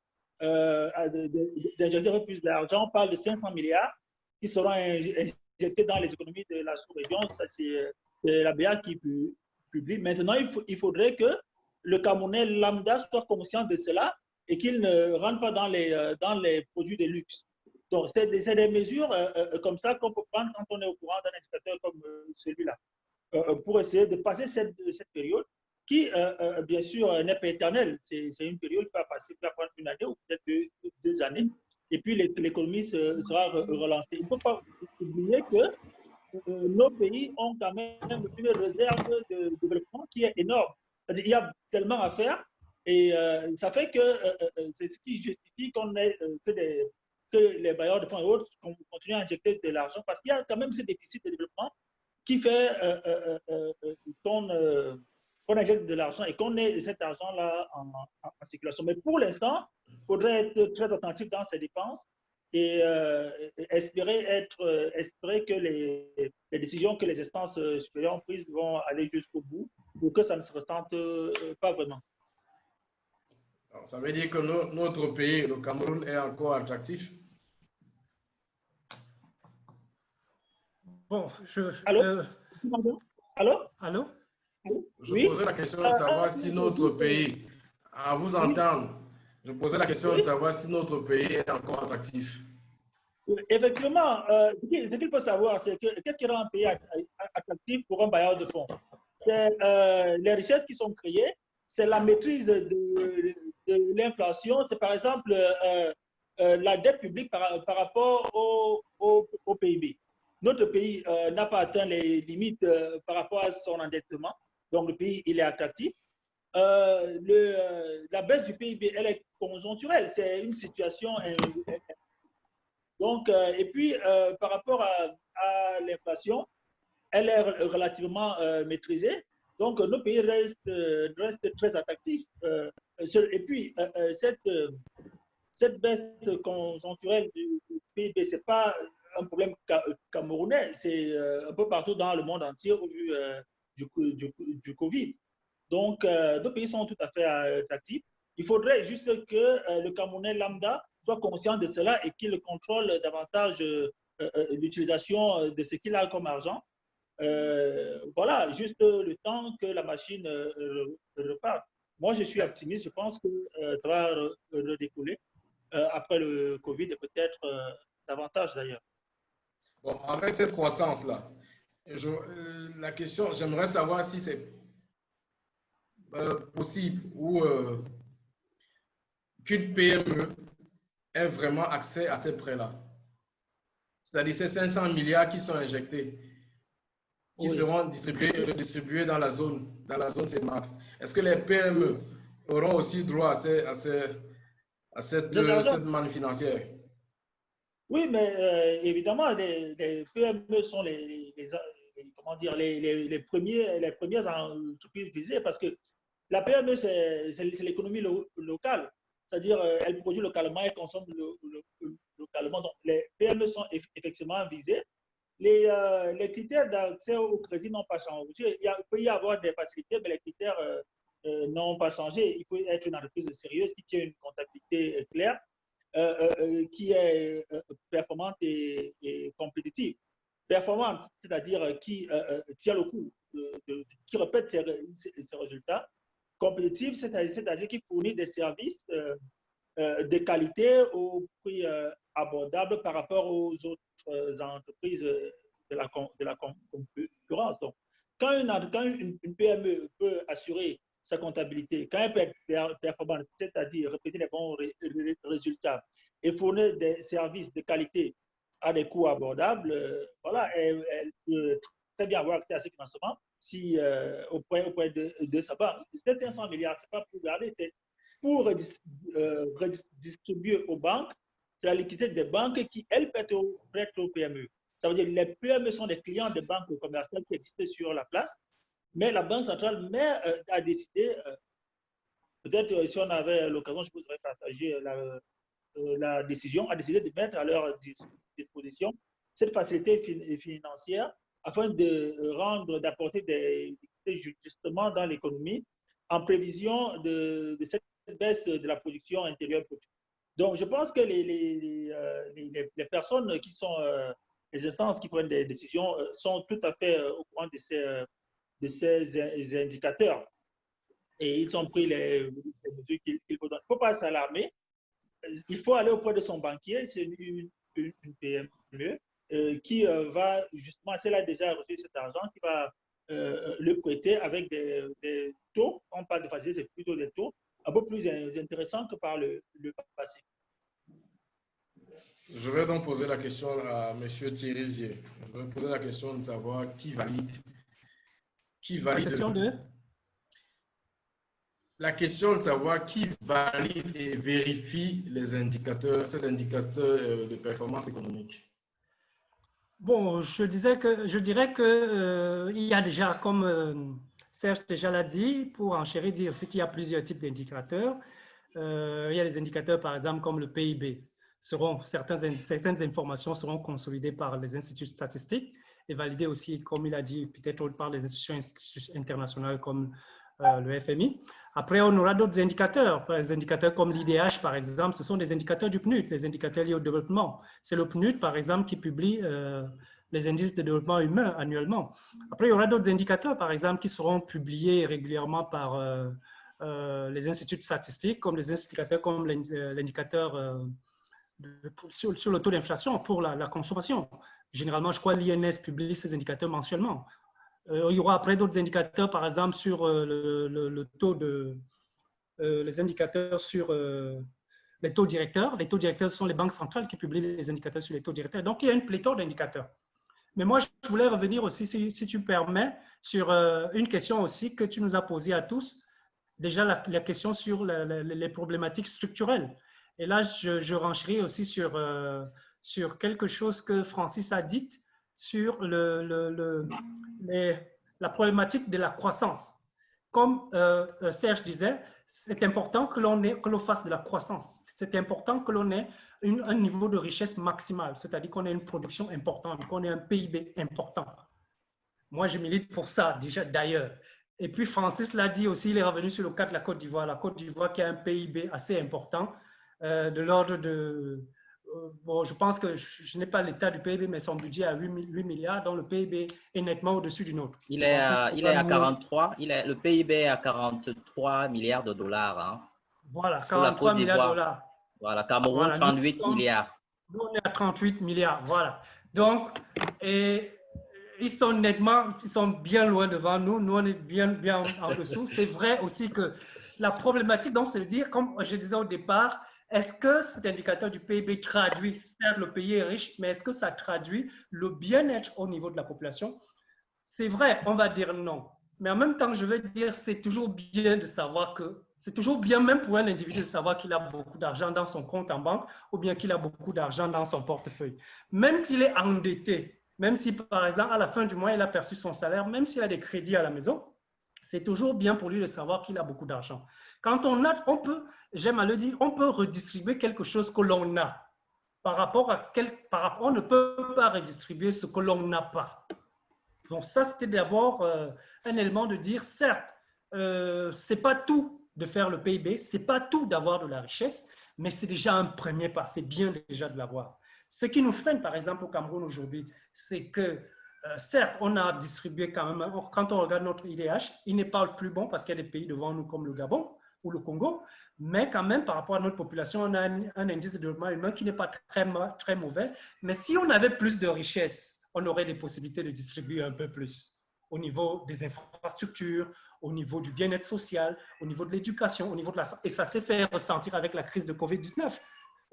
d'injecter plus d'argent. On parle de 500 milliards qui seront injectés dans les économies de la sous-région. Ça, c'est la BA qui publie. Maintenant, il faudrait que le Camerounais lambda soit conscient de cela et qu'il ne rentre pas dans les produits de luxe. Donc, c'est des mesures comme ça qu'on peut prendre quand on est au courant d'un indicateur comme celui-là, pour essayer de passer cette période qui, bien sûr, n'est pas éternelle. C'est une période qui va passer, qui va prendre une année ou peut-être deux années. Et puis, l'économie sera relancée. Il ne faut pas oublier que nos pays ont quand même une réserve de développement qui est énorme. Il y a tellement à faire et ça fait que c'est ce qui justifie qu'on ait que les bailleurs de fonds et autres continuent à injecter de l'argent parce qu'il y a quand même ce déficit de développement qui fait qu'on injecte de l'argent et qu'on ait cet argent-là en circulation. Mais pour l'instant, il faudrait être très attentif dans ses dépenses et espérer que les décisions que les instances supérieures ont prises vont aller jusqu'au bout pour que ça ne se retente pas vraiment. Alors, ça veut dire que notre pays, le Cameroun, est encore attractif. Bon, Allô? Allô? Allô? Je Oui? posais la question de savoir si notre pays, à vous entendre, je posais la question de savoir si notre pays est encore attractif. Effectivement, ce qu'il faut savoir, c'est que qu'est-ce qui rend un pays attractif pour un bailleur de fonds? C'est les richesses qui sont créées, c'est la maîtrise de l'inflation, c'est par exemple la dette publique par rapport au PIB. Notre pays n'a pas atteint les limites par rapport à son endettement, donc le pays il est attractif. La baisse du PIB, elle est conjoncturelle, c'est une situation. Donc, et puis, par rapport à l'inflation, elle est relativement maîtrisée. Donc, nos pays restent très attractifs. Et puis, cette baisse conjoncturelle du PIB, ce n'est pas un problème camerounais, c'est un peu partout dans le monde entier au vu du Covid. Donc, nos pays sont tout à fait attractifs. Il faudrait juste que le Camerounais lambda soit conscient de cela et qu'il contrôle davantage l'utilisation de ce qu'il a comme argent. Voilà, juste le temps que la machine reparte. Moi, je suis optimiste. Je pense que ça va redécoller après le Covid et peut-être davantage d'ailleurs. Bon, avec cette croissance-là, la question, j'aimerais savoir si c'est possible ou qu'une PME ait vraiment accès à ces prêts-là. C'est-à-dire ces 500 milliards qui sont injectés, qui seront redistribués dans la zone CEMAC. Est-ce que les PME auront aussi droit à cette manne financière? Oui, mais évidemment, les PME sont comment dire, les premières entreprises visées parce que la PME, c'est l'économie locale. C'est-à-dire, elle produit localement, elle consomme localement. Donc, les PME sont effectivement visées. Les critères d'accès au crédit n'ont pas changé. Il peut y avoir des facilités, mais les critères n'ont pas changé. Il faut être une entreprise sérieuse qui tient une comptabilité claire, qui est performante et compétitive. Performante, c'est-à-dire qui tient le coup, qui répète ses résultats. Compétitive, c'est-à-dire qui fournit des services de qualité au prix abordable par rapport aux autres entreprises de la concurrence. Donc, quand une PME peut assurer sa comptabilité, quand elle peut être performante, c'est-à-dire répéter les bons résultats et fournir des services de qualité à des coûts abordables, voilà, elle peut très bien avoir accès à ce financement si, auprès de sa banque. Ces 500 milliards, ce n'est pas pour garder, c'est pour redistribuer aux banques. C'est la liquidité des banques qui, elles, prêtent aux PME. Ça veut dire que les PME sont des clients des banques commerciales qui existaient sur la place, mais la Banque centrale a décidé, peut-être si on avait l'occasion, je voudrais partager la décision, a décidé de mettre à leur disposition cette facilité financière afin d'apporter des justement dans l'économie en prévision de cette baisse de la production intérieure brute. Donc, je pense que les personnes qui sont, les instances qui prennent des décisions sont tout à fait au courant de ces indicateurs et ils ont pris les mesures qu'il faut donner. Il ne faut pas s'alarmer. Il faut aller auprès de son banquier, c'est une PME qui va justement, si elle a déjà reçu cet argent, qui va le prêter avec des taux, on parle de facilité, c'est plutôt des taux un peu plus intéressants que par le passé. Je vais donc poser la question à M. Thierry. Je vais poser la question de savoir qui valide. La question La question de savoir qui valide et vérifie les indicateurs, ces indicateurs de performance économique. Bon, je dirais que il y a déjà, comme Serge déjà l'a dit, pour enchérir, dire aussi qu'il y a plusieurs types d'indicateurs. Il y a des indicateurs, par exemple, comme le PIB. Certaines informations seront consolidées par les instituts statistiques et validées aussi, comme il a dit, peut-être par les institutions internationales comme le FMI. Après, on aura d'autres indicateurs. Les indicateurs comme l'IDH, par exemple, ce sont des indicateurs du PNUD, les indicateurs liés au développement. C'est le PNUD, par exemple, qui publie les indices de développement humain annuellement. Après, il y aura d'autres indicateurs, par exemple, qui seront publiés régulièrement par les instituts statistiques, comme les indicateurs comme l'indicateur sur le taux d'inflation pour la consommation. Généralement, je crois que l'INS publie ces indicateurs mensuellement. Il y aura après d'autres indicateurs, par exemple, sur le taux de... les indicateurs sur les taux directeurs. Les taux directeurs sont les banques centrales qui publient les indicateurs sur les taux directeurs. Donc, il y a une pléthore d'indicateurs. Mais moi, je voulais revenir aussi, si tu permets, sur une question aussi que tu nous as posée à tous. Déjà, la question sur les problématiques structurelles. Et là, je renchéris aussi sur quelque chose que Francis a dit sur la problématique de la croissance. Comme Serge disait, c'est important que l'on fasse de la croissance. C'est important que l'on ait un niveau de richesse maximale, c'est-à-dire qu'on ait une production importante, qu'on ait un PIB important. Moi, je milite pour ça, déjà d'ailleurs. Et puis, Francis l'a dit aussi, il est revenu sur le cas de la Côte d'Ivoire. La Côte d'Ivoire qui a un PIB assez important, de l'ordre de... bon, je pense que je n'ai pas l'état du PIB, mais son budget est à 8 milliards, dont le PIB est nettement au-dessus du nôtre. Il est à 43, le PIB est à 43 milliards de dollars. Hein, voilà, 43 milliards de dollars. Voilà, Cameroun, voilà, 38 milliards. Nous, on est à 38 milliards, voilà. Donc, ils sont bien loin devant nous. Nous, on est bien en dessous. C'est vrai aussi que la problématique, donc, c'est de dire, comme je disais au départ, est-ce que cet indicateur du PIB traduit, certes, le pays est riche, mais est-ce que ça traduit le bien-être au niveau de la population? C'est vrai, on va dire non. Mais en même temps, je veux dire, c'est toujours bien de savoir que, c'est toujours bien même pour un individu de savoir qu'il a beaucoup d'argent dans son compte en banque ou bien qu'il a beaucoup d'argent dans son portefeuille. Même s'il est endetté, même si, par exemple, à la fin du mois, il a perçu son salaire, même s'il a des crédits à la maison, c'est toujours bien pour lui de savoir qu'il a beaucoup d'argent. Quand on a, j'aime à le dire, on peut redistribuer quelque chose que l'on a. On ne peut pas redistribuer ce que l'on n'a pas. Donc ça, c'était d'abord un élément de dire, certes, c'est pas tout de faire le PIB, c'est pas tout d'avoir de la richesse, mais c'est déjà un premier pas, c'est bien déjà de l'avoir. Ce qui nous freine, par exemple, au Cameroun aujourd'hui, c'est que, certes, on a distribué quand même, quand on regarde notre IDH, il n'est pas le plus bon parce qu'il y a des pays devant nous comme le Gabon ou le Congo, mais quand même, par rapport à notre population, on a un indice de développement humain qui n'est pas très mauvais. Mais si on avait plus de richesse, on aurait des possibilités de distribuer un peu plus au niveau des infrastructures, au niveau du bien-être social, au niveau de l'éducation, au niveau de la santé. Et ça s'est fait ressentir avec la crise de Covid-19.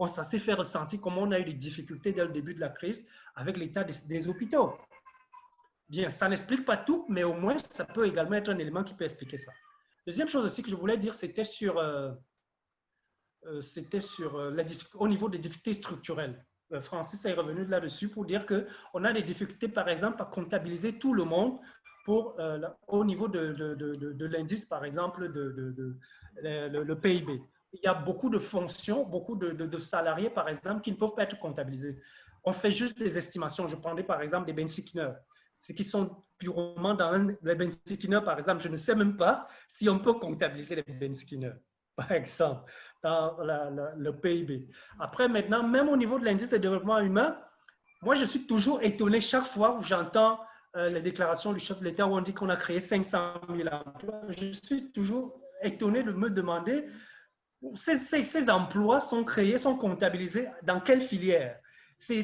Ça s'est fait ressentir comment on a eu des difficultés dès le début de la crise avec l'état des hôpitaux. Bien, ça n'explique pas tout, mais au moins, ça peut également être un élément qui peut expliquer ça. Deuxième chose aussi que je voulais dire, c'était au niveau des difficultés structurelles. Francis est revenu là-dessus pour dire qu'on a des difficultés, par exemple, à comptabiliser tout le monde au niveau de l'indice, par exemple, le PIB. Il y a beaucoup de fonctions, beaucoup de salariés, par exemple, qui ne peuvent pas être comptabilisés. On fait juste des estimations. Je prendrais, par exemple, des benchmarks. Ceux qui sont purement dans les benchmarks, par exemple, je ne sais même pas si on peut comptabiliser les benchmarks, par exemple, dans le PIB. Après, maintenant, même au niveau de l'indice de développement humain, moi, je suis toujours étonné chaque fois où j'entends les déclarations du chef de l'État où on dit qu'on a créé 500 000 emplois. Je suis toujours étonné de me demander ces emplois sont créés, sont comptabilisés dans quelle filière? C'est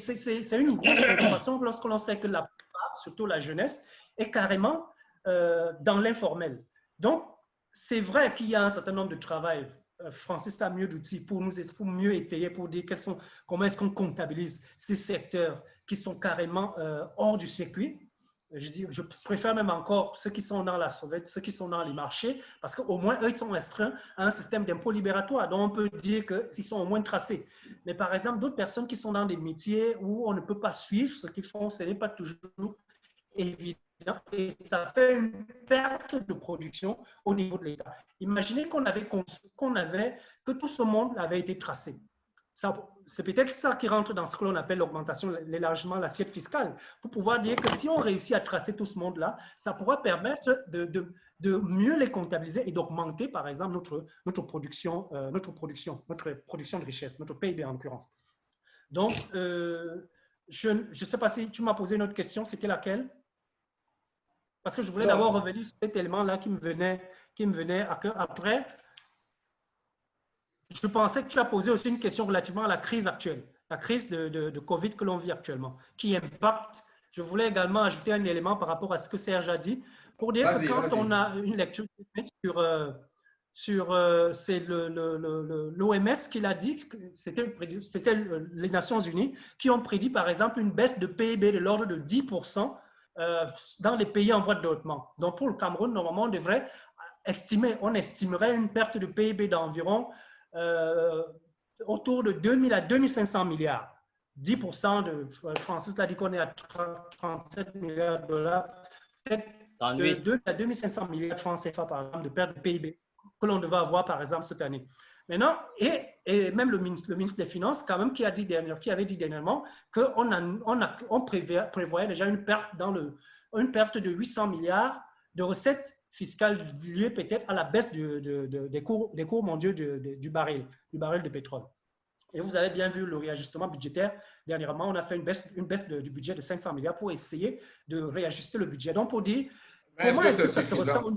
une grosse préoccupation lorsque l'on sait que la plupart, surtout la jeunesse, est carrément dans l'informel. Donc, c'est vrai qu'il y a un certain nombre de travail. Francis a mieux d'outils pour mieux étayer, pour dire comment est-ce qu'on comptabilise ces secteurs qui sont carrément hors du circuit. Je préfère même encore ceux qui sont dans la sauvette, ceux qui sont dans les marchés, parce qu'au moins, eux, ils sont restreints à un système d'impôt libératoire. Donc, on peut dire qu'ils sont au moins tracés. Mais par exemple, d'autres personnes qui sont dans des métiers où on ne peut pas suivre ce qu'ils font, ce n'est pas toujours évident. Et ça fait une perte de production au niveau de l'État. Imaginez que tout ce monde avait été tracé. C'est peut-être ça qui rentre dans ce que l'on appelle l'augmentation, l'élargissement de l'assiette fiscale, pour pouvoir dire que si on réussit à tracer tout ce monde-là, ça pourra permettre de mieux les comptabiliser et d'augmenter, par exemple, notre production de richesse, notre PIB en l'occurrence. Donc, je ne sais pas si tu m'as posé une autre question, c'était laquelle? Parce que je voulais d'abord revenir sur cet élément-là qui me venait à cœur. Après, je pensais que tu as posé aussi une question relativement à la crise actuelle, la crise de Covid que l'on vit actuellement, qui impacte. Je voulais également ajouter un élément par rapport à ce que Serge a dit, pour dire que quand on a une lecture c'est l'OMS qui l'a dit, c'était les Nations Unies qui ont prédit par exemple une baisse de PIB de l'ordre de 10% dans les pays en voie de développement. Donc pour le Cameroun, normalement, on estimerait une perte de PIB d'environ autour de 2000 à 2500 milliards. 10% de Francis l'a dit qu'on est à 37 milliards de dollars. De 2 à 2500 milliards de francs CFA, par exemple, de perte de PIB que l'on devait avoir, par exemple, cette année. Maintenant, et même le ministre des Finances, quand même, qui avait dit dernièrement qu'on prévoyait déjà une perte de 800 milliards de recettes fiscales liées peut-être à la baisse des cours mondiaux du baril de pétrole. Et vous avez bien vu le réajustement budgétaire. Dernièrement, on a fait une baisse du budget de 500 milliards pour essayer de réajuster le budget. Donc, pour dire, comment est-ce que ça se ressent?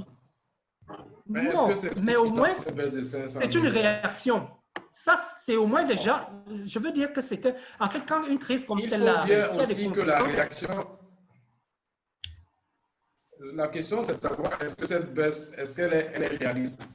Non, mais au moins, c'est une réaction. Ça, c'est au moins déjà, je veux dire que c'était, en fait, quand une crise comme celle-là... Il faut bien aussi que la réaction... La question, c'est de savoir, est-ce que cette baisse, est-ce qu'elle est réaliste?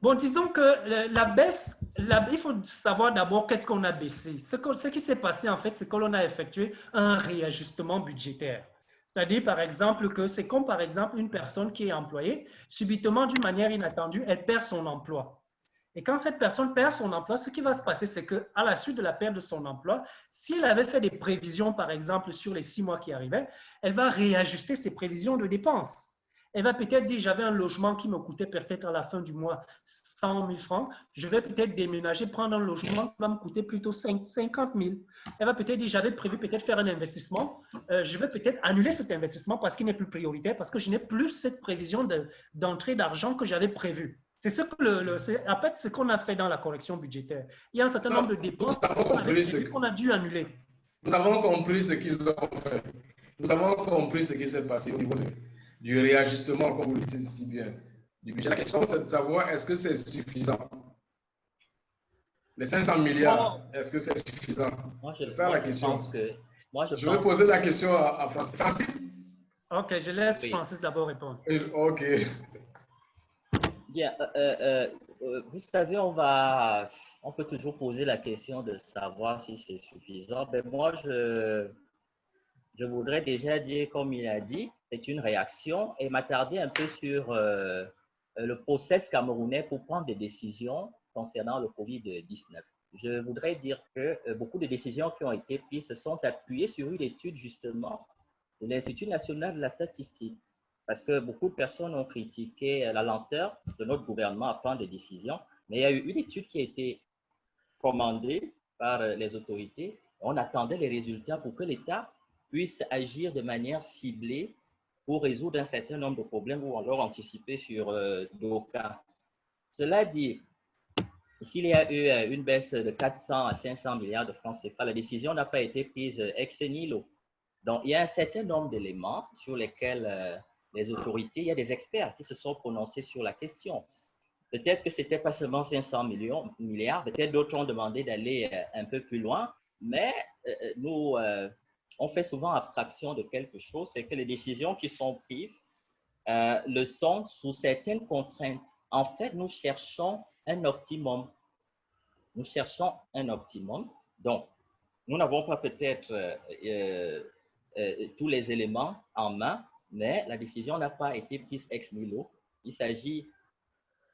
Bon, disons que la baisse, il faut savoir d'abord qu'est-ce qu'on a baissé. Ce qui s'est passé, en fait, c'est que l'on a effectué un réajustement budgétaire. C'est-à-dire, par exemple, que c'est comme, par exemple, une personne qui est employée, subitement, d'une manière inattendue, elle perd son emploi. Et quand cette personne perd son emploi, ce qui va se passer, c'est qu'à la suite de la perte de son emploi, si elle avait fait des prévisions, par exemple, sur les 6 mois qui arrivaient, elle va réajuster ses prévisions de dépenses. Elle va peut-être dire, j'avais un logement qui me coûtait peut-être à la fin du mois 100 000 francs. Je vais peut-être déménager, prendre un logement qui va me coûter plutôt 50 000. Elle va peut-être dire, j'avais prévu peut-être faire un investissement. Je vais peut-être annuler cet investissement parce qu'il n'est plus prioritaire, parce que je n'ai plus cette prévision d'entrée d'argent que j'avais prévue. C'est ce ce qu'on a fait dans la correction budgétaire. Il y a un certain nombre de dépenses qu'on a dû annuler. Nous avons compris ce qu'ils ont fait. Nous avons compris ce qui s'est passé au niveau du réajustement, comme vous le dites si bien, du budget. La question, c'est de savoir, est-ce que c'est suffisant? Les 500 milliards, est-ce que c'est suffisant? C'est ça la question. Je vais poser la question à Francis. Francis? Ok, je laisse Francis d'abord répondre. Ok. Bien, vous savez, on peut toujours poser la question de savoir si c'est suffisant. Mais moi, je voudrais déjà dire, comme il a dit, c'est une réaction et m'attarder un peu sur le process camerounais pour prendre des décisions concernant le COVID-19. Je voudrais dire que beaucoup de décisions qui ont été prises se sont appuyées sur une étude justement de l'Institut national de la statistique. Parce que beaucoup de personnes ont critiqué la lenteur de notre gouvernement à prendre des décisions, mais il y a eu une étude qui a été commandée par les autorités. On attendait les résultats pour que l'État puisse agir de manière ciblée pour résoudre un certain nombre de problèmes ou alors anticiper sur d'autres cas. Cela dit, s'il y a eu une baisse de 400 à 500 milliards de francs CFA, la décision n'a pas été prise ex nihilo. Donc, il y a un certain nombre d'éléments sur lesquels les autorités, il y a des experts qui se sont prononcés sur la question. Peut-être que ce n'était pas seulement 500 milliards, peut-être d'autres ont demandé d'aller un peu plus loin, mais nous, on fait souvent abstraction de quelque chose, c'est que les décisions qui sont prises le sont sous certaines contraintes. En fait, nous cherchons un optimum. Nous cherchons un optimum. Donc, nous n'avons pas peut-être tous les éléments en main, mais la décision n'a pas été prise ex nihilo. Il s'agit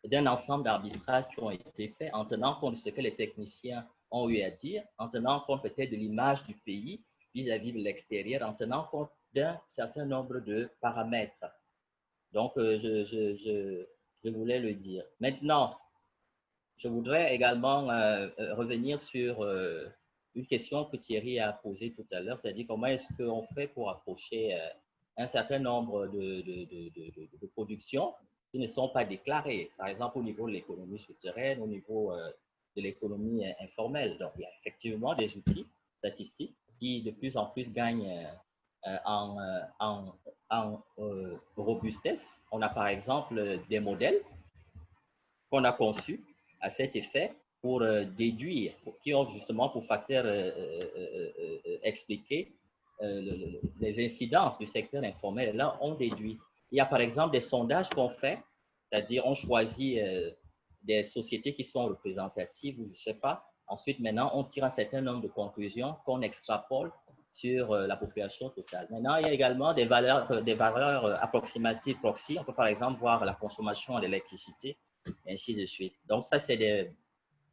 d'un ensemble d'arbitrages qui ont été faits en tenant compte de ce que les techniciens ont eu à dire, en tenant compte peut-être de l'image du pays vis-à-vis de l'extérieur, en tenant compte d'un certain nombre de paramètres. Donc, je voulais le dire. Maintenant, je voudrais également revenir sur une question que Thierry a posée tout à l'heure, c'est-à-dire comment est-ce qu'on fait pour approcher un certain nombre de productions qui ne sont pas déclarées, par exemple au niveau de l'économie souterraine, au niveau de l'économie informelle. Donc, il y a effectivement des outils statistiques qui de plus en plus gagnent en robustesse. On a par exemple des modèles qu'on a conçus à cet effet pour déduire, qui ont justement pour facteur expliquer les incidences du secteur informel. Là, on déduit. Il y a par exemple des sondages qu'on fait, c'est-à-dire on choisit des sociétés qui sont représentatives ou je ne sais pas. Ensuite, maintenant, on tire un certain nombre de conclusions qu'on extrapole sur la population totale. Maintenant, il y a également des valeurs approximatives proxy. On peut par exemple voir la consommation d'électricité, et ainsi de suite. Donc, ça, c'est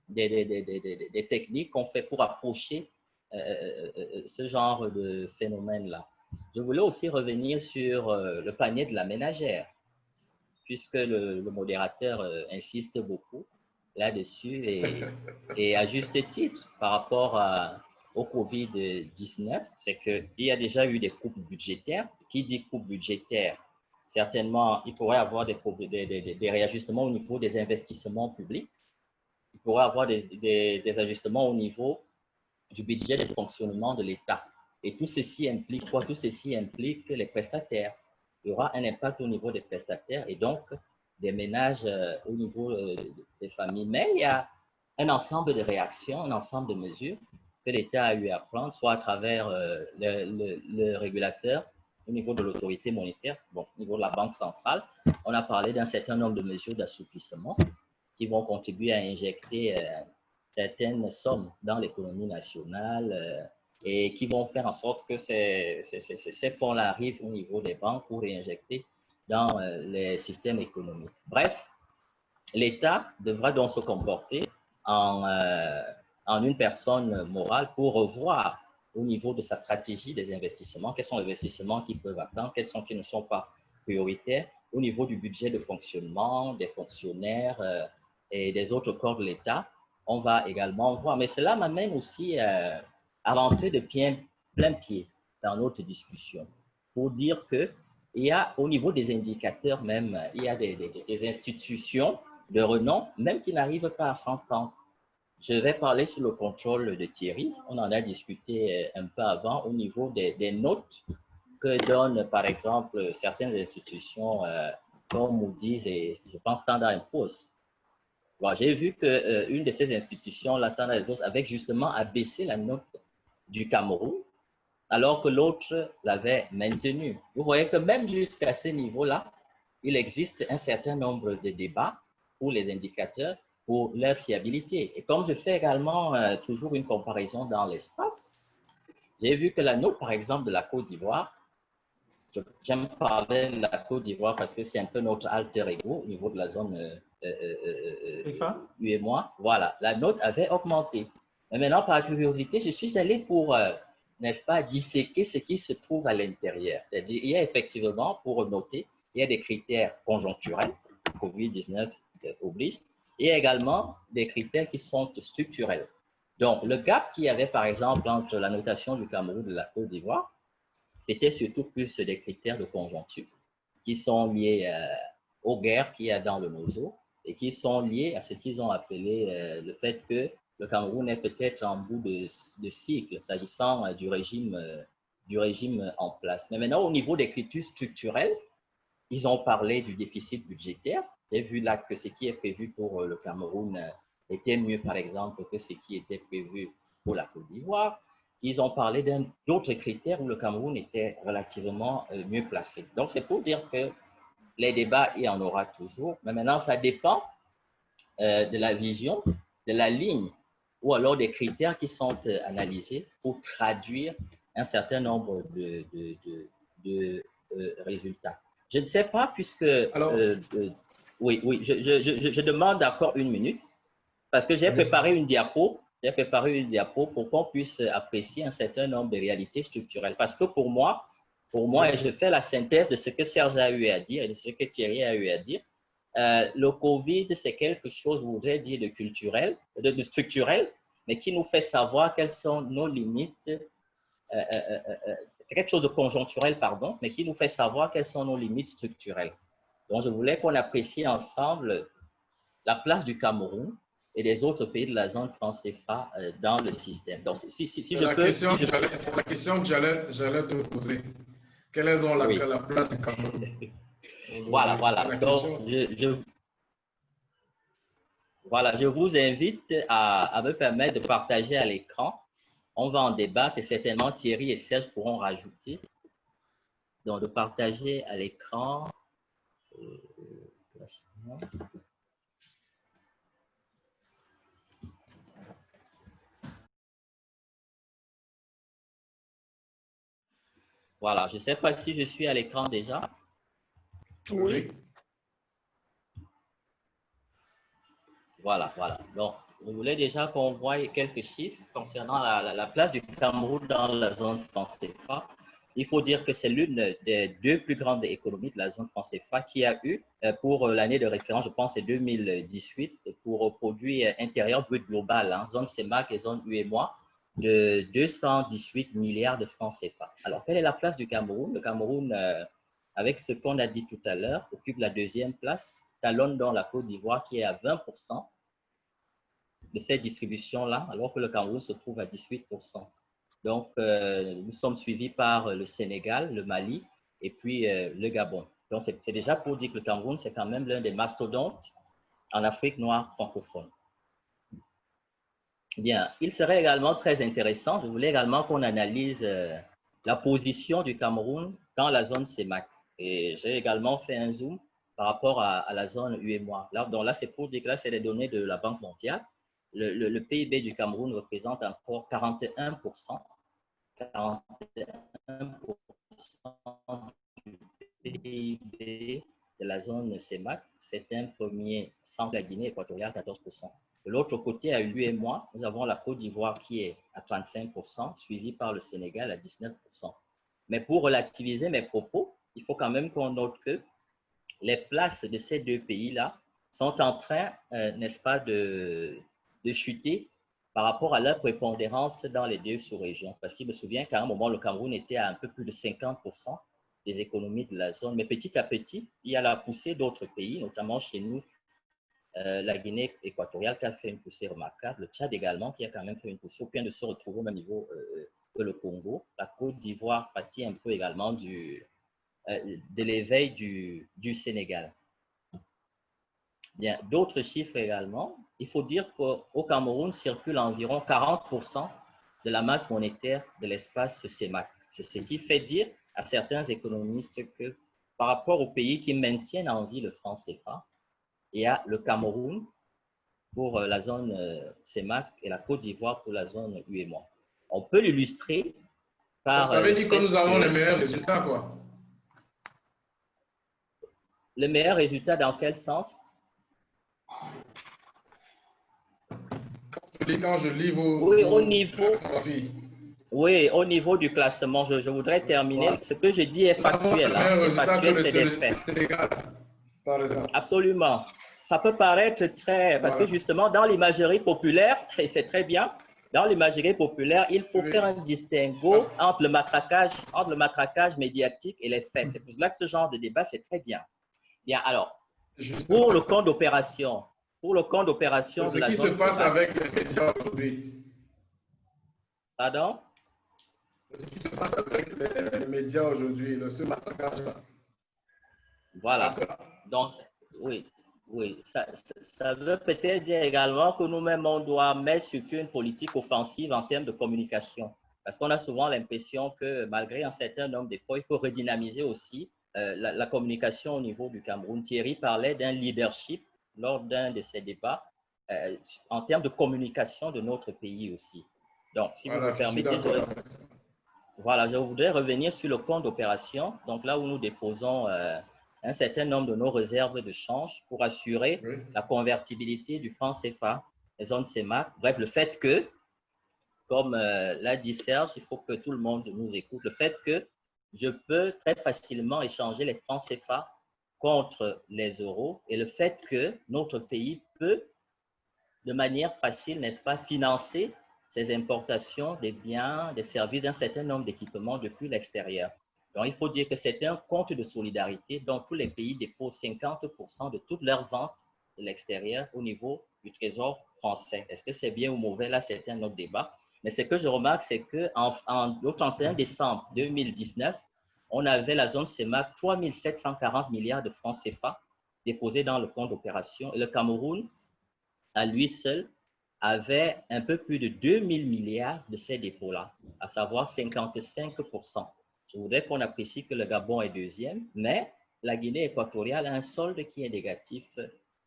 des techniques qu'on fait pour approcher ce genre de phénomène-là. Je voulais aussi revenir sur le panier de la ménagère, puisque le modérateur insiste beaucoup là-dessus et à juste titre par rapport au Covid-19, c'est qu'il y a déjà eu des coupes budgétaires. Qui dit coupe budgétaire? Certainement, il pourrait y avoir des réajustements au niveau des investissements publics. Il pourrait y avoir des ajustements au niveau du budget de fonctionnement de l'État. Et tout ceci implique quoi? Tout ceci implique les prestataires. Il y aura un impact au niveau des prestataires et donc des ménages au niveau des familles. Mais il y a un ensemble de réactions, un ensemble de mesures que l'État a eu à prendre, soit à travers le régulateur, au niveau de l'autorité monétaire, bon, au niveau de la Banque centrale. On a parlé d'un certain nombre de mesures d'assouplissement qui vont contribuer à injecter certaines sommes dans l'économie nationale et qui vont faire en sorte que ces fonds-là arrivent au niveau des banques pour réinjecter dans les systèmes économiques. Bref, l'État devra donc se comporter en une personne morale pour revoir au niveau de sa stratégie des investissements, quels sont les investissements qui peuvent attendre, quels sont qui ne sont pas prioritaires, au niveau du budget de fonctionnement, des fonctionnaires et des autres corps de l'État. On va également voir, mais cela m'amène aussi à rentrer de plein pied dans notre discussion pour dire que il y a au niveau des indicateurs même, il y a des institutions de renom, même qui n'arrivent pas à s'entendre. Je vais parler sur le contrôle de Thierry. On en a discuté un peu avant au niveau des notes que donnent, par exemple, certaines institutions comme Moody's et, je pense, Standard & Poor's. Bon, j'ai vu qu'une de ces institutions, la Standard & Poor's, avait justement abaissé la note du Cameroun, alors que l'autre l'avait maintenue. Vous voyez que même jusqu'à ce niveau-là, il existe un certain nombre de débats pour les indicateurs, pour leur fiabilité. Et comme je fais également toujours une comparaison dans l'espace, j'ai vu que la note, par exemple, de la Côte d'Ivoire, j'aime parler de la Côte d'Ivoire parce que c'est un peu notre alter ego au niveau de la zone UEMOA. Voilà, la note avait augmenté. Mais maintenant, par curiosité, je suis allé pour, n'est-ce pas, disséquer ce qui se trouve à l'intérieur. C'est-à-dire, il y a effectivement, pour noter, il y a des critères conjoncturels, Covid-19 oblige, et également des critères qui sont structurels. Donc, le gap qu'il y avait, par exemple, entre la notation du Cameroun et de la Côte d'Ivoire, c'était surtout plus des critères de conjoncture qui sont liés aux guerres qu'il y a dans le Mozo et qui sont liés à ce qu'ils ont appelé le fait que le Cameroun est peut-être en bout de cycle s'agissant du régime en place. Mais maintenant, au niveau des critères structurels, ils ont parlé du déficit budgétaire. J'ai vu là que ce qui est prévu pour le Cameroun était mieux, par exemple, que ce qui était prévu pour la Côte d'Ivoire. ils ont parlé d'autres critères où le Cameroun était relativement mieux placé. Donc, c'est pour dire que les débats, il y en aura toujours. Mais maintenant, ça dépend de la vision, de la ligne, ou alors des critères qui sont analysés pour traduire un certain nombre de résultats. Je ne sais pas, puisque... oui, je demande encore une minute, parce que j'ai préparé une diapo. J'ai préparé une diapo pour qu'on puisse apprécier un certain nombre de réalités structurelles. Parce que pour moi, et je fais la synthèse de ce que Serge a eu à dire et de ce que Thierry a eu à dire, le Covid, c'est quelque chose, je voudrais dire, de culturel, de structurel, mais qui nous fait savoir quelles sont nos limites. C'est quelque chose de conjoncturel, pardon, mais qui nous fait savoir quelles sont nos limites structurelles. Donc, je voulais qu'on apprécie ensemble la place du Cameroun et des autres pays de la zone franc CFA dans le système. Donc, si je peux... C'est la question que j'allais te poser. Quelle est donc la place du Cameroun? Voilà. Donc, je vous invite à me permettre de partager à l'écran. On va en débattre et certainement Thierry et Serge pourront rajouter. Donc, de partager à l'écran. Voilà, je ne sais pas si je suis à l'écran déjà. Oui. Voilà. Donc, je voulais déjà qu'on voie quelques chiffres concernant la place du Cameroun dans la zone franc CFA. Il faut dire que c'est l'une des deux plus grandes économies de la zone franc CFA qui a eu, pour l'année de référence, je pense, c'est 2018, pour produit intérieur brut global, zone CEMAC et zone UEMOA, de 218 milliards de francs CFA. Alors, quelle est la place du Cameroun? Le Cameroun, avec ce qu'on a dit tout à l'heure, occupe la deuxième place, talonne dans la Côte d'Ivoire qui est à 20% de cette distribution-là, alors que le Cameroun se trouve à 18%. Donc, nous sommes suivis par le Sénégal, le Mali et puis le Gabon. Donc, c'est déjà pour dire que le Cameroun, c'est quand même l'un des mastodontes en Afrique noire francophone. Bien, il serait également très intéressant, je voulais également qu'on analyse la position du Cameroun dans la zone CEMAC. Et j'ai également fait un zoom par rapport à la zone UEMOA. Donc là, c'est pour dire que là, c'est les données de la Banque mondiale. Le PIB du Cameroun représente encore 41%. 41% du PIB de la zone CEMAC. C'est un premier, sans la Guinée équatoriale, 14%. De l'autre côté, à l'UEMOA, nous avons la Côte d'Ivoire qui est à 35%, suivie par le Sénégal à 19%. Mais pour relativiser mes propos, il faut quand même qu'on note que les places de ces deux pays-là sont en train, n'est-ce pas, de chuter par rapport à leur prépondérance dans les deux sous-régions. Parce qu'il me souvient qu'à un moment, le Cameroun était à un peu plus de 50% des économies de la zone. Mais petit à petit, il y a la poussée d'autres pays, notamment chez nous, la Guinée équatoriale qui a fait une poussée remarquable, le Tchad également qui a quand même fait une poussée au point de se retrouver au même niveau que le Congo. La Côte d'Ivoire pâtit un peu également de l'éveil du Sénégal. Bien, d'autres chiffres également. Il faut dire qu'au Cameroun circule environ 40% de la masse monétaire de l'espace CEMAC. C'est ce qui fait dire à certains économistes que par rapport aux pays qui maintiennent en vie le franc CFA, il y a le Cameroun pour la zone CEMAC et la Côte d'Ivoire pour la zone UEMOA. On peut l'illustrer par... Ça veut dire que nous avons les meilleurs résultats, quoi. Le meilleur résultat dans quel sens? Quand je lis vos... Oui, au niveau du classement, je voudrais terminer. Voilà. Ce que je dis est factuel. C'est des faits. Sénégal, par exemple. Absolument. Ça peut paraître très... Parce que justement, dans l'imagerie populaire, et c'est très bien, dans l'imagerie populaire, il faut faire un distinguo entre le matraquage médiatique et les faits. C'est pour cela que ce genre de débat, c'est très bien. Bien, alors, pour le compte d'opération, c'est ce qui se passe avec les médias aujourd'hui. Pardon? C'est ce qui se passe avec les médias aujourd'hui, ce matraquage-là. Voilà. Donc, oui. Ça veut peut-être dire également que nous-mêmes, on doit mettre sur pied une politique offensive en termes de communication. Parce qu'on a souvent l'impression que malgré un certain nombre d'efforts, il faut redynamiser aussi la communication au niveau du Cameroun. Thierry parlait d'un leadership lors d'un de ces débats en termes de communication de notre pays aussi. Donc, si vous me permettez, je voudrais revenir sur le compte d'opération, donc là où nous déposons un certain nombre de nos réserves de change pour assurer la convertibilité du franc CFA, les zones CEMAC. Bref, le fait que, comme l'a dit Serge, il faut que tout le monde nous écoute, le fait que je peux très facilement échanger les francs CFA contre les euros et le fait que notre pays peut, de manière facile, n'est-ce pas, financer ces importations des biens, des services, d'un certain nombre d'équipements depuis l'extérieur. Donc, il faut dire que c'est un compte de solidarité dont tous les pays déposent 50% de toutes leurs ventes de l'extérieur au niveau du Trésor français. Est-ce que c'est bien ou mauvais? Là, c'est un autre débat. Mais ce que je remarque, c'est qu'au 31 décembre 2019, on avait la zone CEMAC 3 740 milliards de francs CFA déposés dans le compte d'opération. Et le Cameroun, à lui seul, avait un peu plus de 2 000 milliards de ces dépôts-là, à savoir 55%. Je voudrais qu'on apprécie que le Gabon est deuxième, mais la Guinée équatoriale a un solde qui est négatif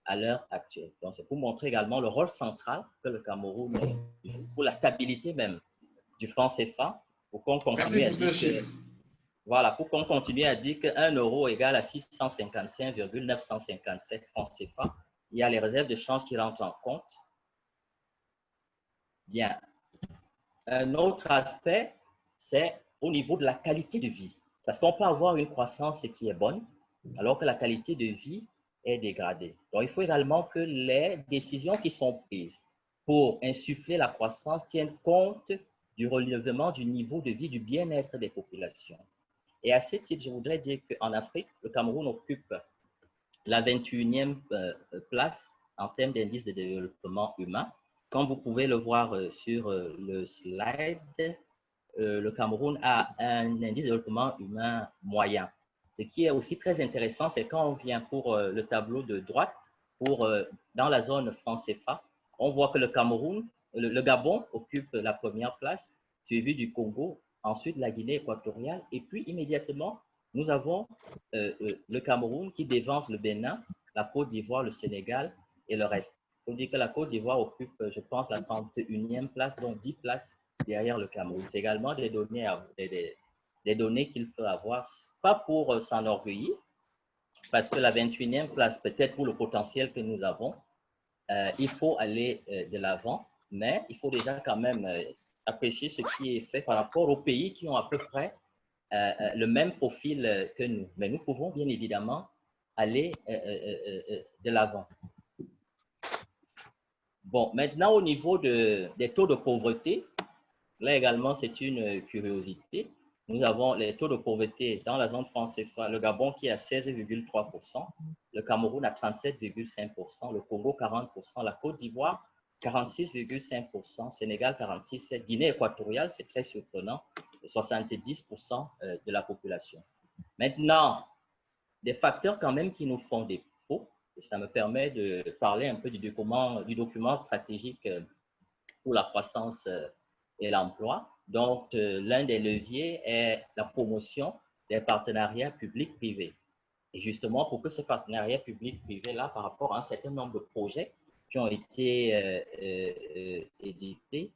à l'heure actuelle. Donc, c'est pour montrer également le rôle central que le Cameroun joue pour la stabilité même du franc CFA, pour qu'on continue à dire que, voilà, pour qu'on continue à dire qu'un euro égale à 655,957 francs CFA. Il y a les réserves de change qui rentrent en compte. Bien. Un autre aspect, c'est au niveau de la qualité de vie. Parce qu'on peut avoir une croissance qui est bonne, alors que la qualité de vie est dégradée. Donc, il faut également que les décisions qui sont prises pour insuffler la croissance tiennent compte du relèvement du niveau de vie, du bien-être des populations. Et à ce titre, je voudrais dire qu'en Afrique, le Cameroun occupe la 21e place en termes d'indice de développement humain. Comme vous pouvez le voir sur le slide, le Cameroun a un indice de développement humain moyen. Ce qui est aussi très intéressant, c'est quand on vient pour le tableau de droite, dans la zone franc CFA, on voit que le Cameroun, le Gabon occupe la première place, suivi du Congo, ensuite la Guinée équatoriale, et puis immédiatement, nous avons le Cameroun qui dévance le Bénin, la Côte d'Ivoire, le Sénégal et le reste. Il faut dire que la Côte d'Ivoire occupe, je pense, la 31e place, donc 10 places derrière le Cameroun. C'est également des données qu'il faut avoir, pas pour s'enorgueillir, parce que la 21e place, peut-être pour le potentiel que nous avons, il faut aller de l'avant, mais il faut déjà quand même apprécier ce qui est fait par rapport aux pays qui ont à peu près le même profil que nous. Mais nous pouvons bien évidemment aller de l'avant. Bon, maintenant au niveau des taux de pauvreté, là également c'est une curiosité. Nous avons les taux de pauvreté dans la zone franc CFA, le Gabon qui est à 16,3%, le Cameroun à 37,5%, le Congo 40%, la Côte d'Ivoire 46,5%, Sénégal 46,7%, Guinée équatoriale, c'est très surprenant, 70% de la population. Maintenant, des facteurs quand même qui nous font défaut, et ça me permet de parler un peu du document stratégique pour la croissance et l'emploi. Donc, l'un des leviers est la promotion des partenariats publics-privés. Et justement, pour que ces partenariats publics-privés-là, par rapport à un certain nombre de projets qui ont été édités,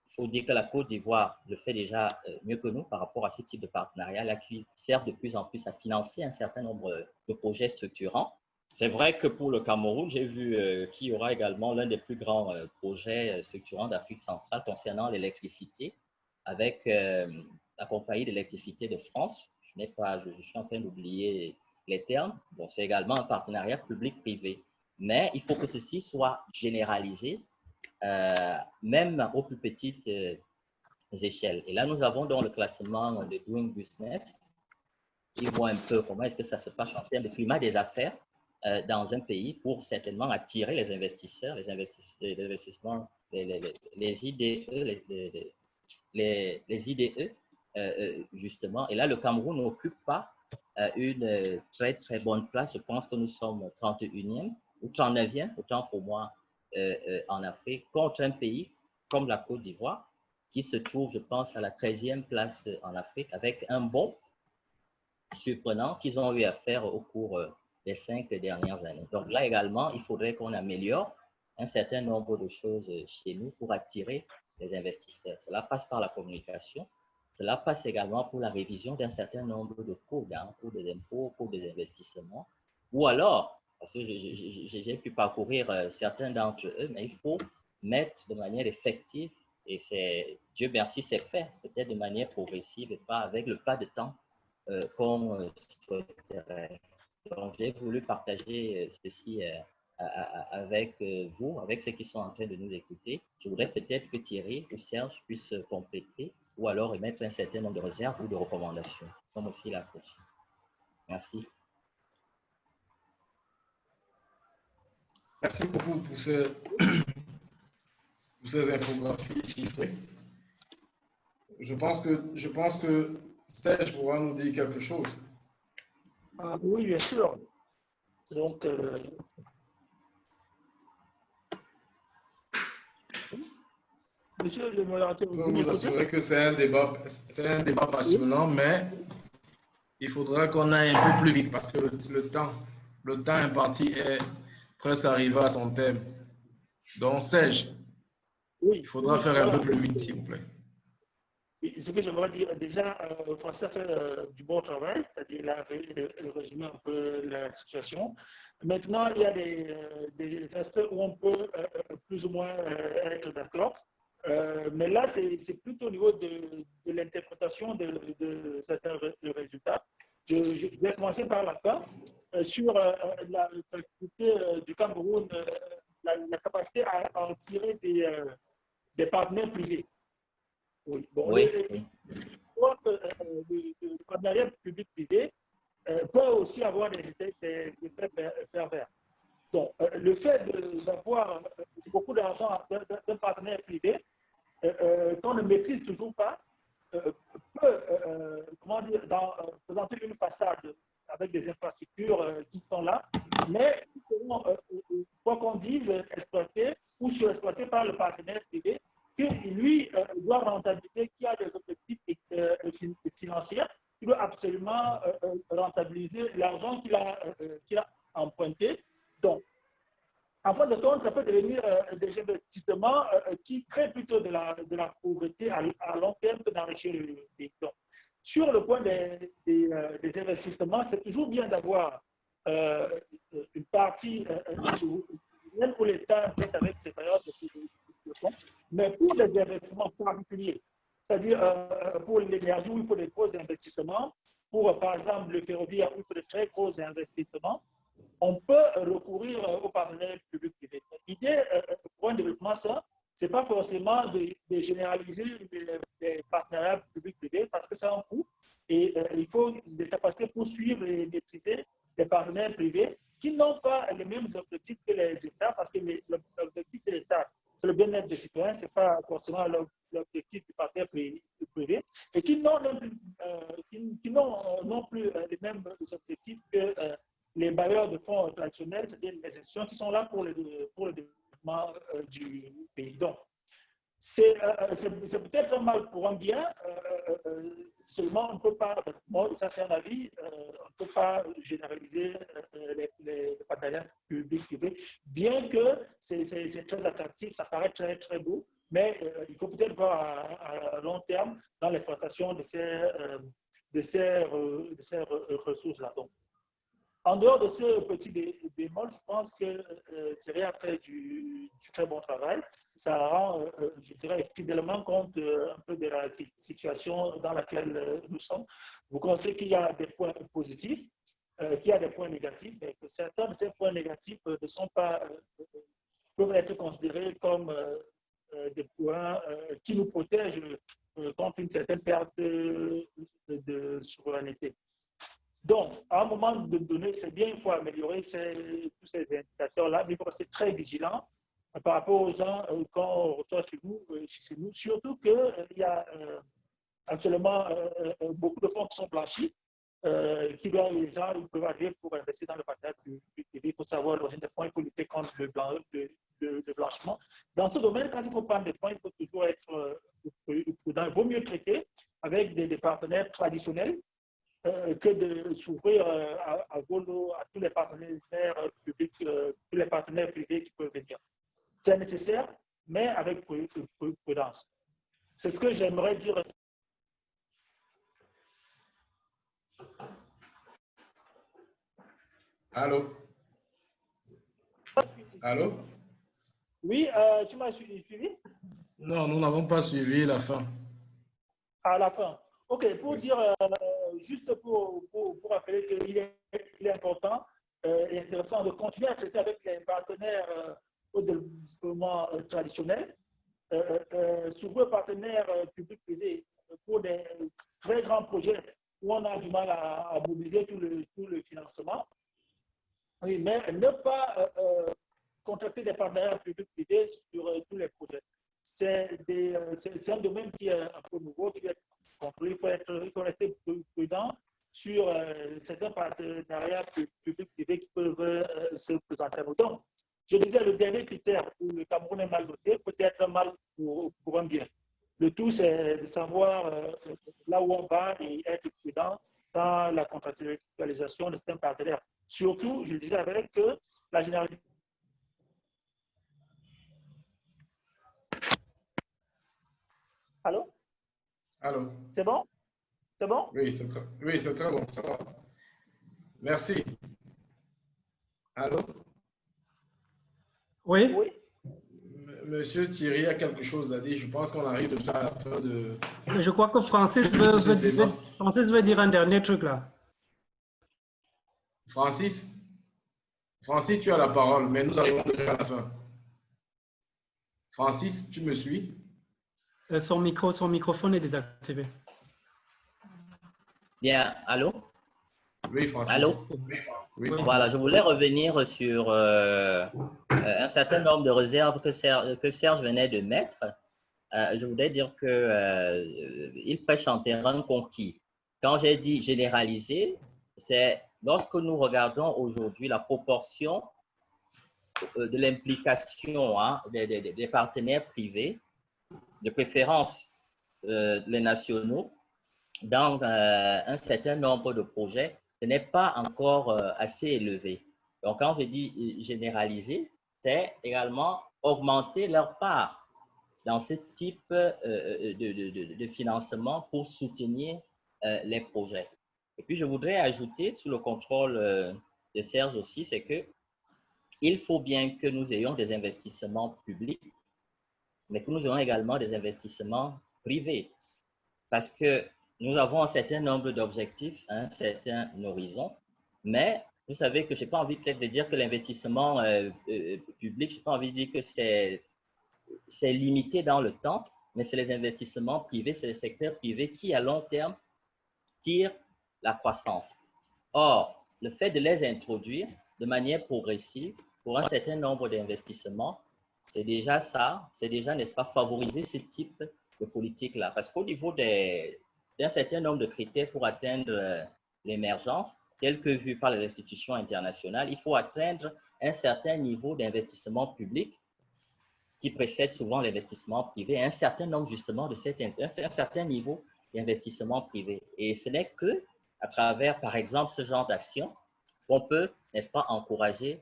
il faut dire que la Côte d'Ivoire le fait déjà mieux que nous par rapport à ce type de partenariat-là qui servent de plus en plus à financer un certain nombre de projets structurants. C'est vrai que pour le Cameroun, j'ai vu qu'il y aura également l'un des plus grands projets structurants d'Afrique centrale concernant l'électricité avec la compagnie d'électricité de France. Je suis en train d'oublier les termes. Bon, c'est également un partenariat public-privé. Mais il faut que ceci soit généralisé, même aux plus petites échelles. Et là, nous avons dans le classement de Doing Business, qui voit un peu comment est-ce que ça se passe en termes de climat des affaires dans un pays pour certainement attirer les investisseurs, les investissements, les IDE, les IDE, justement. Et là, le Cameroun n'occupe pas une très, très bonne place. Je pense que nous sommes 31e ou 39e, autant pour moi, en Afrique, contre un pays comme la Côte d'Ivoire, qui se trouve, je pense, à la 13e place en Afrique, avec un bond surprenant qu'ils ont eu à faire au cours des 5 dernières années. Donc là également, il faudrait qu'on améliore un certain nombre de choses chez nous pour attirer les investisseurs. Cela passe par la communication. Cela passe également pour la révision d'un certain nombre de codes, codes des impôts, codes des investissements. Ou alors, parce que j'ai pu parcourir certains d'entre eux, mais il faut mettre de manière effective, et c'est, Dieu merci, c'est fait, peut-être de manière progressive et pas avec le pas de temps qu'on souhaiterait. Donc, j'ai voulu partager ceci avec vous, avec ceux qui sont en train de nous écouter. Je voudrais peut-être que Thierry ou Serge puissent compléter ou alors émettre un certain nombre de réserves ou de recommandations, comme aussi la course. Merci. Merci beaucoup pour ces infographies chiffrées. Je pense que Serge pourra nous dire quelque chose. Oui, bien sûr. Donc, monsieur le modérateur, je peux vous assurer que c'est un débat passionnant, mais il faudra qu'on aille un peu plus vite parce que le temps imparti est presque arrivé à son terme. Donc, Serge, oui, il faudra faire un peu plus vite, s'il vous plaît. Ce que j'aimerais dire, déjà, François fait du bon travail, c'est-à-dire il a résumé un peu la situation. Maintenant, il y a des aspects où on peut plus ou moins être d'accord. Mais là, c'est plutôt au niveau de l'interprétation de certains résultats. Je vais commencer par la fin. Sur la capacité du Cameroun, la capacité à en tirer des partenaires privés. Oui, bon, oui. le partenariat public-privé peut aussi avoir des effets pervers. Donc, le fait d'avoir beaucoup d'argent d'un partenaire privé, qu'on ne maîtrise toujours pas, peut présenter une façade avec des infrastructures qui sont là, mais qui seront, quoi qu'on dise, exploitées ou surexploitées par le partenaire privé, qui, lui, doit rentabiliser, qui a des objectifs financiers, qui doit absolument rentabiliser l'argent qu'il a emprunté. Donc, en fin de compte, ça peut devenir des investissements qui créent plutôt de la pauvreté à long terme que d'enrichir le pays. Donc, sur le point des investissements, c'est toujours bien d'avoir une partie même pour l'État, peut-être avec ses périodes de fonds, mais pour des investissements particuliers, c'est-à-dire pour l'énergie où il faut des gros investissements, pour par exemple le ferroviaire où il faut de très gros investissements, on peut recourir aux partenaires publics-privés. L'idée pour un développement sain, ce n'est pas forcément de généraliser les partenariats publics-privés parce que ça a un coût et il faut des capacités pour suivre et maîtriser les partenaires privés qui n'ont pas les mêmes objectifs que les États parce que l'objectif de l'État, c'est le bien-être des citoyens, ce n'est pas forcément l'objectif du partenaire privé et qui n'ont non plus les mêmes objectifs que les bailleurs de fonds traditionnels, c'est-à-dire les institutions qui sont là pour le développement du pays. Donc, c'est peut-être un mal pour un bien, seulement on ne peut pas, bon, ça c'est un avis, on ne peut pas généraliser les partenariats publics-privés, bien que c'est très attractif, ça paraît très, très beau, mais il faut peut-être voir à long terme dans l'exploitation de ces ressources-là. Donc, en dehors de ce petit bémol, je pense que Thierry a fait du très bon travail. Ça rend, je dirais, fidèlement compte un peu de la situation dans laquelle nous sommes. Vous constatez qu'il y a des points positifs, qu'il y a des points négatifs, et que certains de ces points négatifs ne sont pas, peuvent être considérés comme des points qui nous protègent contre une certaine perte de souveraineté. Donc, à un moment donné, c'est bien, il faut améliorer tous ces indicateurs-là, mais il faut rester très vigilant par rapport aux gens qu'on reçoit chez nous, surtout qu'il y a actuellement beaucoup de fonds qui sont blanchis les gens ils peuvent arriver pour investir dans le partenariat public. Il faut savoir l'origine des fonds, il faut lutter contre le blanchiment. Dans ce domaine, quand il faut prendre des fonds, il faut toujours être prudent. Il vaut mieux traiter avec des partenaires traditionnels que de s'ouvrir à tous les partenaires publics, tous les partenaires privés qui peuvent venir. C'est nécessaire, mais avec prudence. C'est ce que j'aimerais dire. Allô? Allô? Oui, tu m'as suivi? Non, nous n'avons pas suivi la fin. À la fin. OK, pour dire, juste pour rappeler qu'il est important et intéressant de continuer à traiter avec les partenaires au développement traditionnel, s'ouvrir aux partenaires publics-privés pour des très grands projets où on a du mal à mobiliser tout le financement. Oui, mais ne pas contracter des partenaires publics-privés sur tous les projets. C'est un domaine qui est un peu nouveau, qui est compris. Il faut rester prudent sur certains partenariats publics-privés qui peuvent se présenter. Donc, je disais, le dernier critère où le Cameroun est mal doté peut être mal pour un bien. Le tout, c'est de savoir là où on va et être prudent dans la contractualisation de certains partenaires. Surtout, je disais avec que la généralité. Allô? Allô? C'est bon? C'est bon? Oui, c'est très bon. Ça va. Merci. Allô? Oui? Oui. Monsieur Thierry a quelque chose à dire. Je pense qu'on arrive déjà à la fin de... Je crois que Francis veut dire un dernier truc là. Francis, tu as la parole, mais nous arrivons déjà à la fin. Francis, tu me suis? Son microphone est désactivé. Bien, allô? Oui, Francis. Allô? Oui, voilà, je voulais revenir sur un certain nombre de réserves que Serge venait de mettre. Je voudrais dire qu'il prêche en terrain conquis. Quand j'ai dit généraliser, c'est lorsque nous regardons aujourd'hui la proportion de l'implication des partenaires privés, de préférence les nationaux, dans un certain nombre de projets, ce n'est pas encore assez élevé. Donc, quand je dis généraliser, c'est également augmenter leur part dans ce type de financement pour soutenir les projets. Et puis, je voudrais ajouter, sous le contrôle de Serge aussi, c'est qu'il faut bien que nous ayons des investissements publics, mais que nous ayons également des investissements privés. Parce que nous avons un certain nombre d'objectifs, un certain horizon, mais vous savez que je n'ai pas envie peut-être de dire que l'investissement public, je n'ai pas envie de dire que c'est limité dans le temps, mais c'est les investissements privés, c'est les secteurs privés qui, à long terme, tirent la croissance. Or, le fait de les introduire de manière progressive pour un certain nombre d'investissements, c'est déjà ça, c'est déjà, n'est-ce pas, favoriser ce type de politique-là. Parce qu'au niveau d'un certain nombre de critères pour atteindre l'émergence, tel que vu par les institutions internationales, il faut atteindre un certain niveau d'investissement public qui précède souvent l'investissement privé, un certain nombre justement un certain niveau d'investissement privé. Et ce n'est que à travers, par exemple, ce genre d'action qu'on peut, n'est-ce pas, encourager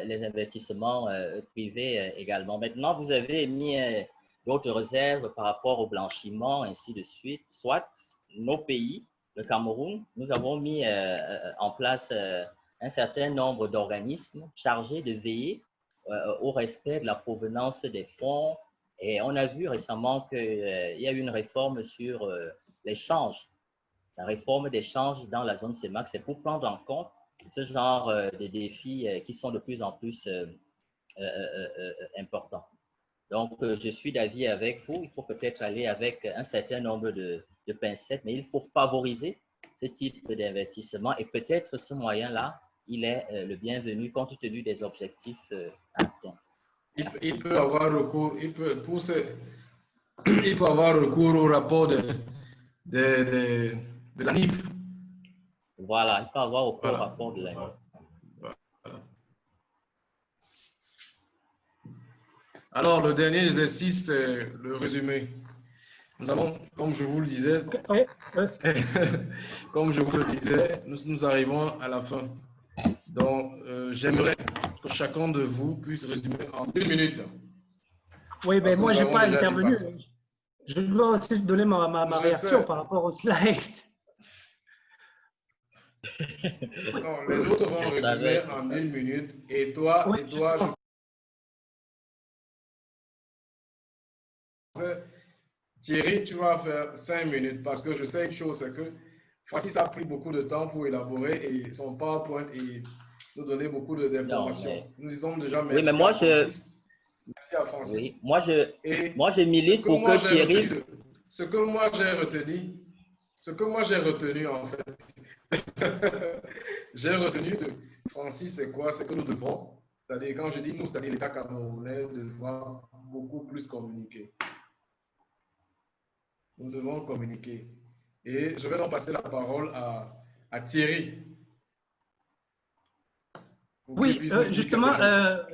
les investissements privés également. Maintenant, vous avez mis d'autres réserves par rapport au blanchiment, ainsi de suite. Soit nos pays, le Cameroun, nous avons mis en place un certain nombre d'organismes chargés de veiller au respect de la provenance des fonds. Et on a vu récemment qu'il y a eu une réforme sur l'échange. La réforme d'échange dans la zone CEMAC, c'est pour prendre en compte ce genre de défis qui sont de plus en plus importants. Donc, je suis d'avis avec vous. Il faut peut-être aller avec un certain nombre de pincettes, mais il faut favoriser ce type d'investissement et peut-être ce moyen-là, il est le bienvenu compte tenu des objectifs atteints. Il peut avoir recours, avoir recours au rapport de la NIF. Voilà, il faut avoir au rapport de l'année. Voilà. Alors, le dernier exercice, c'est le résumé. Nous avons, comme je vous le disais, comme je vous le disais, nous arrivons à la fin. Donc, j'aimerais que chacun de vous puisse résumer en 1 minute. Oui, mais moi, je n'ai pas intervenu. Je dois aussi donner ma réaction par rapport au slide. Non, les autres vont résumer en 1 minute. Et toi, Thierry, tu vas faire 5 minutes parce que je sais une chose, c'est que Francis a pris beaucoup de temps pour élaborer et son PowerPoint et nous donner beaucoup d'informations. Nous disons déjà merci à Francis. Merci à Francis. Oui, moi je milite pour que Thierry... Ce que moi j'ai retenu en fait, j'ai retenu de Francis, c'est quoi? C'est que nous devons, c'est-à-dire quand je dis nous, c'est-à-dire l'État camerounais, devoir beaucoup plus communiquer. Nous devons communiquer. Et je vais donc passer la parole à Thierry. Oui, justement,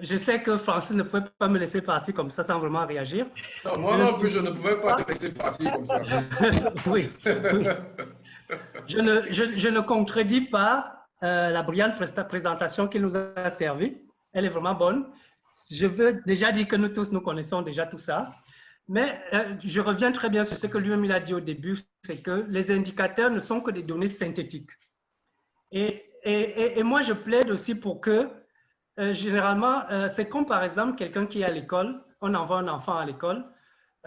je sais que Francis ne pouvait pas me laisser partir comme ça sans vraiment réagir. Non, moi non plus, je ne pouvais pas te laisser partir comme ça. Oui. Je ne contredis pas la brillante présentation qu'il nous a servi. Elle est vraiment bonne. Je veux déjà dire que nous tous, nous connaissons déjà tout ça. Mais je reviens très bien sur ce que lui-même il a dit au début, c'est que les indicateurs ne sont que des données synthétiques. Et moi, je plaide aussi pour que, généralement, c'est comme par exemple quelqu'un qui est à l'école, on envoie un enfant à l'école,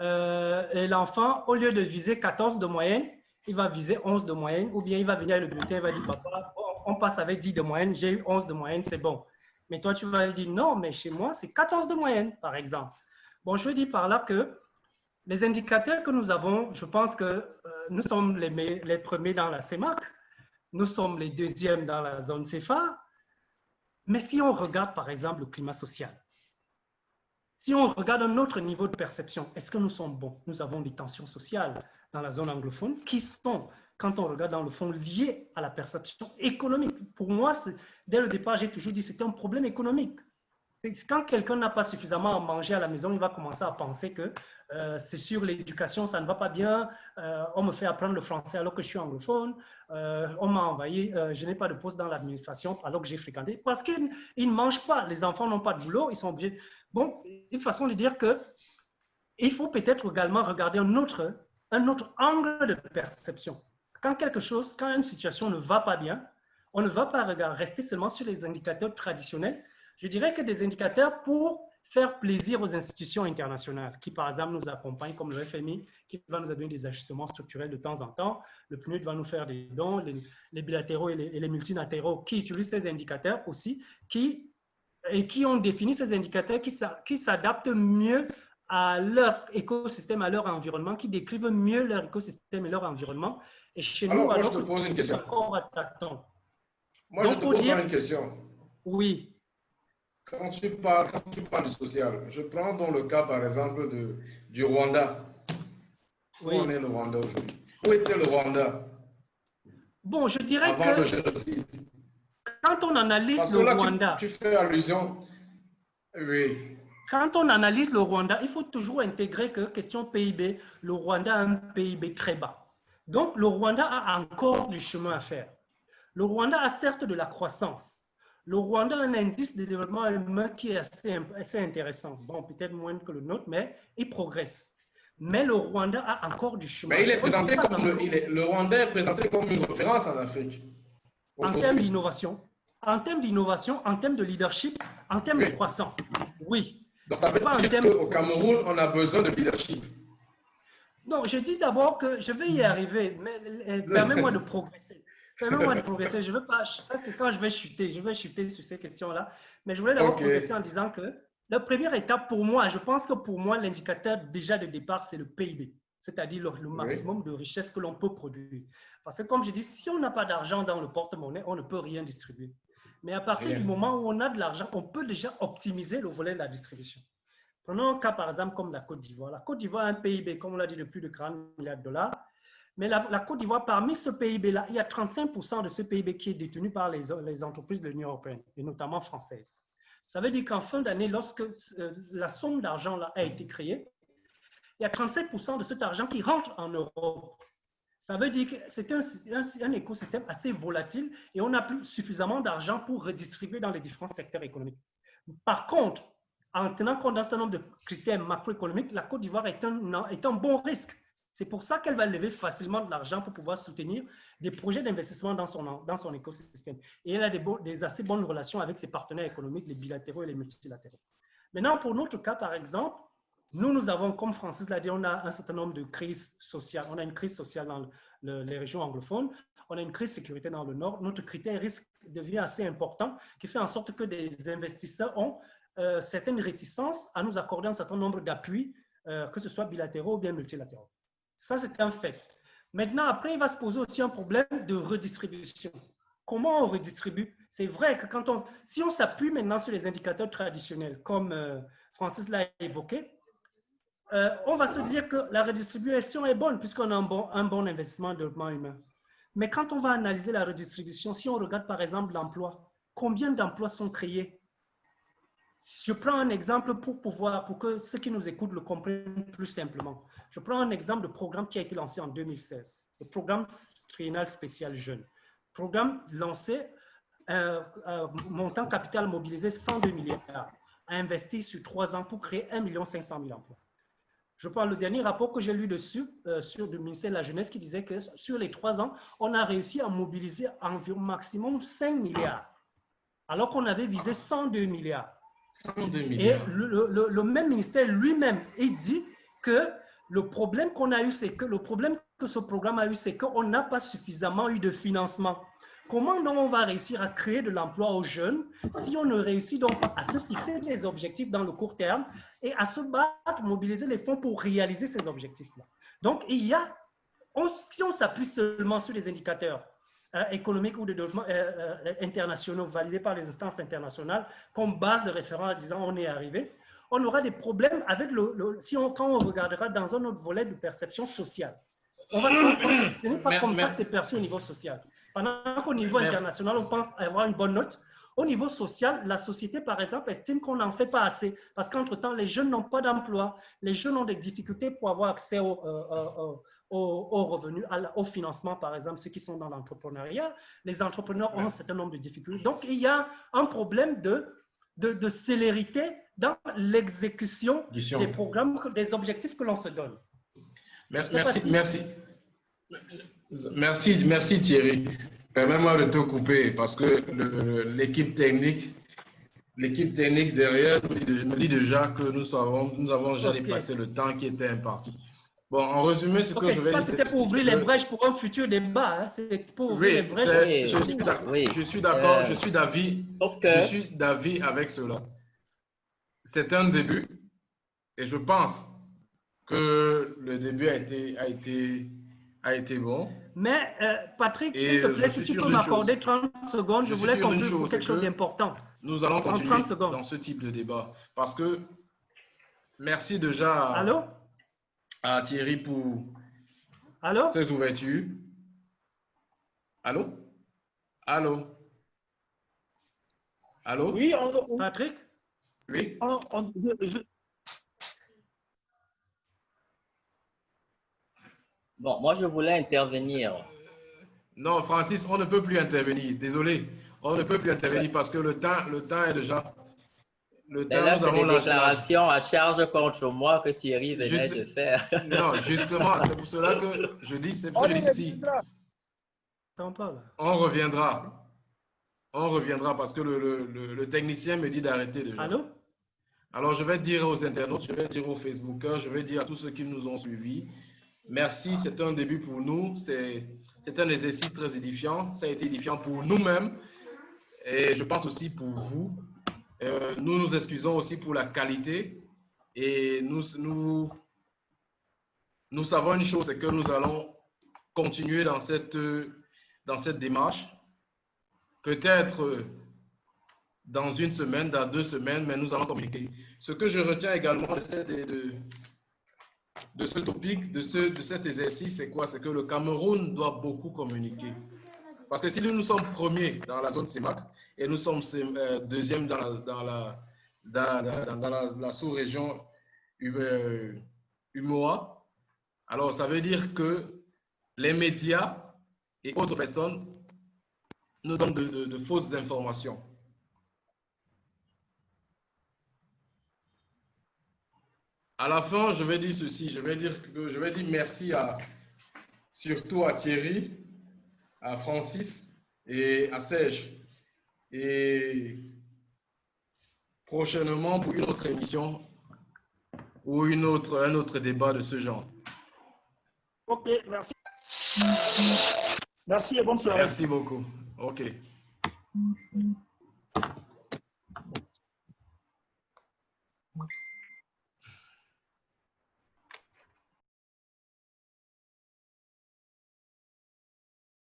et l'enfant, au lieu de viser 14 de moyenne, il va viser 11 de moyenne, ou bien il va venir avec le bulletin, il va dire, papa, on passe avec 10 de moyenne, j'ai eu 11 de moyenne, c'est bon. Mais toi, tu vas lui dire, non, mais chez moi, c'est 14 de moyenne, par exemple. Bon, je veux dire par là que les indicateurs que nous avons, je pense que nous sommes les premiers dans la CEMAC, nous sommes les deuxièmes dans la zone CFA, mais si on regarde par exemple le climat social, si on regarde un autre niveau de perception, est-ce que nous sommes bons? Nous avons des tensions sociales dans la zone anglophone qui sont, quand on regarde dans le fond, liées à la perception économique. Pour moi, dès le départ, j'ai toujours dit que c'était un problème économique. Quand quelqu'un n'a pas suffisamment à manger à la maison, il va commencer à penser que c'est sur l'éducation, ça ne va pas bien, on me fait apprendre le français alors que je suis anglophone, on m'a envoyé, je n'ai pas de poste dans l'administration alors que j'ai fréquenté, parce qu'ils ne mangent pas, les enfants n'ont pas de boulot, ils sont obligés. Bon, une façon de dire qu'il faut peut-être également regarder un autre angle de perception. Quand une situation ne va pas bien, on ne va pas rester seulement sur les indicateurs traditionnels. Je dirais que des indicateurs pour faire plaisir aux institutions internationales qui, par exemple, nous accompagnent, comme le FMI, qui va nous donner des ajustements structurels de temps en temps. Le PNUD va nous faire des dons, les bilatéraux et les multilatéraux qui utilisent ces indicateurs aussi, qui ont défini ces indicateurs qui s'adaptent mieux à leur écosystème, à leur environnement, qui décrivent mieux leur écosystème et leur environnement. Et chez nous, moi, je te pose une question. Moi, je te pose une question. Oui. Quand tu parles du social, je prends donc le cas, par exemple, du Rwanda. Oui. Où en est le Rwanda aujourd'hui? Où était le Rwanda? Bon, je dirais avant le génocide? Quand on analyse le Rwanda... Tu fais allusion... Oui. Quand on analyse le Rwanda, il faut toujours intégrer que, question PIB, le Rwanda a un PIB très bas. Donc, le Rwanda a encore du chemin à faire. Le Rwanda a certes de la croissance. Le Rwanda a un indice de développement humain qui est assez intéressant. Bon, peut-être moins que le nôtre, mais il progresse. Mais le Rwanda a encore du chemin. Mais il est présenté le Rwanda est présenté comme une référence en Afrique. En termes d'innovation, en termes de leadership, en termes de croissance, oui. Donc ça veut dire qu'au Cameroun, on a besoin de leadership. Non, je dis d'abord que je vais y arriver, mais permets-moi de progresser. Permets-moi de progresser. Je veux pas, ça, c'est quand je vais chuter. Je vais chuter sur ces questions-là. Mais je voulais d'abord progresser en disant que la première étape pour moi, je pense que pour moi, l'indicateur déjà de départ, c'est le PIB. C'est-à-dire le maximum de richesse que l'on peut produire. Parce que comme je dis, si on n'a pas d'argent dans le porte-monnaie, on ne peut rien distribuer. Mais à partir du moment où on a de l'argent, on peut déjà optimiser le volet de la distribution. Prenons un cas par exemple comme la Côte d'Ivoire. La Côte d'Ivoire a un PIB, comme on l'a dit, de plus de 40 milliards de dollars. Mais la Côte d'Ivoire, parmi ce PIB-là, il y a 35% de ce PIB qui est détenu par les entreprises de l'Union européenne, et notamment françaises. Ça veut dire qu'en fin d'année, lorsque la somme d'argent a été créée, il y a 35% de cet argent qui rentre en Europe. Ça veut dire que c'est un écosystème assez volatile et on n'a plus suffisamment d'argent pour redistribuer dans les différents secteurs économiques. Par contre, en tenant compte d'un certain nombre de critères macroéconomiques, la Côte d'Ivoire est un bon risque. C'est pour ça qu'elle va lever facilement de l'argent pour pouvoir soutenir des projets d'investissement dans son écosystème. Et elle a des assez bonnes relations avec ses partenaires économiques, les bilatéraux et les multilatéraux. Maintenant, pour notre cas, par exemple, nous avons, comme Francis l'a dit, on a un certain nombre de crises sociales. On a une crise sociale dans les régions anglophones. On a une crise de sécurité dans le Nord. Notre critère risque devient assez important, qui fait en sorte que des investisseurs ont certaines réticences à nous accorder un certain nombre d'appuis, que ce soit bilatéraux ou bien multilatéraux. Ça, c'est un fait. Maintenant, après, il va se poser aussi un problème de redistribution. Comment on redistribue? C'est vrai que si on s'appuie maintenant sur les indicateurs traditionnels, comme Francis l'a évoqué, on va se dire que la redistribution est bonne puisqu'on a un bon investissement en développement humain. Mais quand on va analyser la redistribution, si on regarde par exemple l'emploi, combien d'emplois sont créés? Je prends un exemple pour que ceux qui nous écoutent le comprennent plus simplement. Je prends un exemple de programme qui a été lancé en 2016, le programme triennal spécial jeune. Programme lancé, montant capital mobilisé 102 milliards, à investir sur 3 ans pour créer 1 500 000 emplois. Je prends le dernier rapport que j'ai lu dessus, sur le ministère de la Jeunesse, qui disait que sur les 3 ans, on a réussi à mobiliser environ maximum 5 milliards, alors qu'on avait visé 102 milliards. 102 milliards. Et le même ministère lui-même, il dit que le problème qu'on a eu, c'est que ce programme a eu, c'est qu'on n'a pas suffisamment eu de financement. Comment donc on va réussir à créer de l'emploi aux jeunes si on ne réussit donc pas à se fixer des objectifs dans le court terme et à se battre, mobiliser les fonds pour réaliser ces objectifs-là? Donc, si on s'appuie seulement sur les indicateurs économiques ou de développement internationaux validés par les instances internationales comme base de référence en disant on est arrivé, on aura des problèmes avec quand on regardera dans un autre volet de perception sociale. On va se rendre compte que ce n'est pas comme ça que c'est perçu au niveau social. Pendant qu'au niveau international, on pense avoir une bonne note, au niveau social, la société, par exemple, estime qu'on n'en fait pas assez. Parce qu'entre-temps, les jeunes n'ont pas d'emploi, les jeunes ont des difficultés pour avoir accès aux revenus, au financement, par exemple, ceux qui sont dans l'entrepreneuriat. Les entrepreneurs ont un certain nombre de difficultés. Donc, il y a un problème de célérité dans l'exécution des programmes, des objectifs que l'on se donne. Merci Thierry. Permets-moi de te couper parce que l'équipe technique derrière nous dit déjà que nous avons déjà dépassé le temps qui était imparti. Bon, en résumé, ce que je vais dire, c'était pour ouvrir les brèches pour un futur débat. Hein. C'est pour ouvrir les brèches. Je suis d'accord, je suis d'avis avec cela. C'est un début et je pense que le début a été bon. Mais Patrick, s'il te plaît, si tu peux m'accorder 30 secondes, je voulais conclure sur quelque chose d'important. Nous allons continuer dans ce type de débat parce que merci déjà à Thierry pour ses ouvertures. Allô? Oui, Patrick? Oui. Bon, moi, je voulais intervenir. Non, Francis, on ne peut plus intervenir. Désolé, on ne peut plus intervenir parce que le temps est déjà... Là, c'est des déclarations à charge contre moi que Thierry venait de faire. Non, justement, c'est pour cela que je dis ceci. On reviendra parce que le technicien me dit d'arrêter déjà. Allô? Alors, je vais dire aux internautes, je vais dire aux Facebookers, je vais dire à tous ceux qui nous ont suivis, merci, c'est un début pour nous, c'est un exercice très édifiant, ça a été édifiant pour nous-mêmes et je pense aussi pour vous. Nous nous excusons aussi pour la qualité et nous savons une chose, c'est que nous allons continuer dans cette démarche, peut-être dans une semaine, dans 2 semaines, mais nous allons communiquer. Ce que je retiens également, de ce topic, de cet exercice, c'est quoi? C'est que le Cameroun doit beaucoup communiquer. Parce que si nous sommes premiers dans la zone CEMAC et nous sommes deuxième dans la sous-région UMOA, alors ça veut dire que les médias et autres personnes nous donnent de fausses informations. À la fin, je vais dire ceci, je vais dire merci surtout à Thierry, à Francis et à Serge. Et prochainement pour une autre émission ou un autre débat de ce genre. Ok, merci. Merci et bonne soirée. Merci beaucoup. Ok.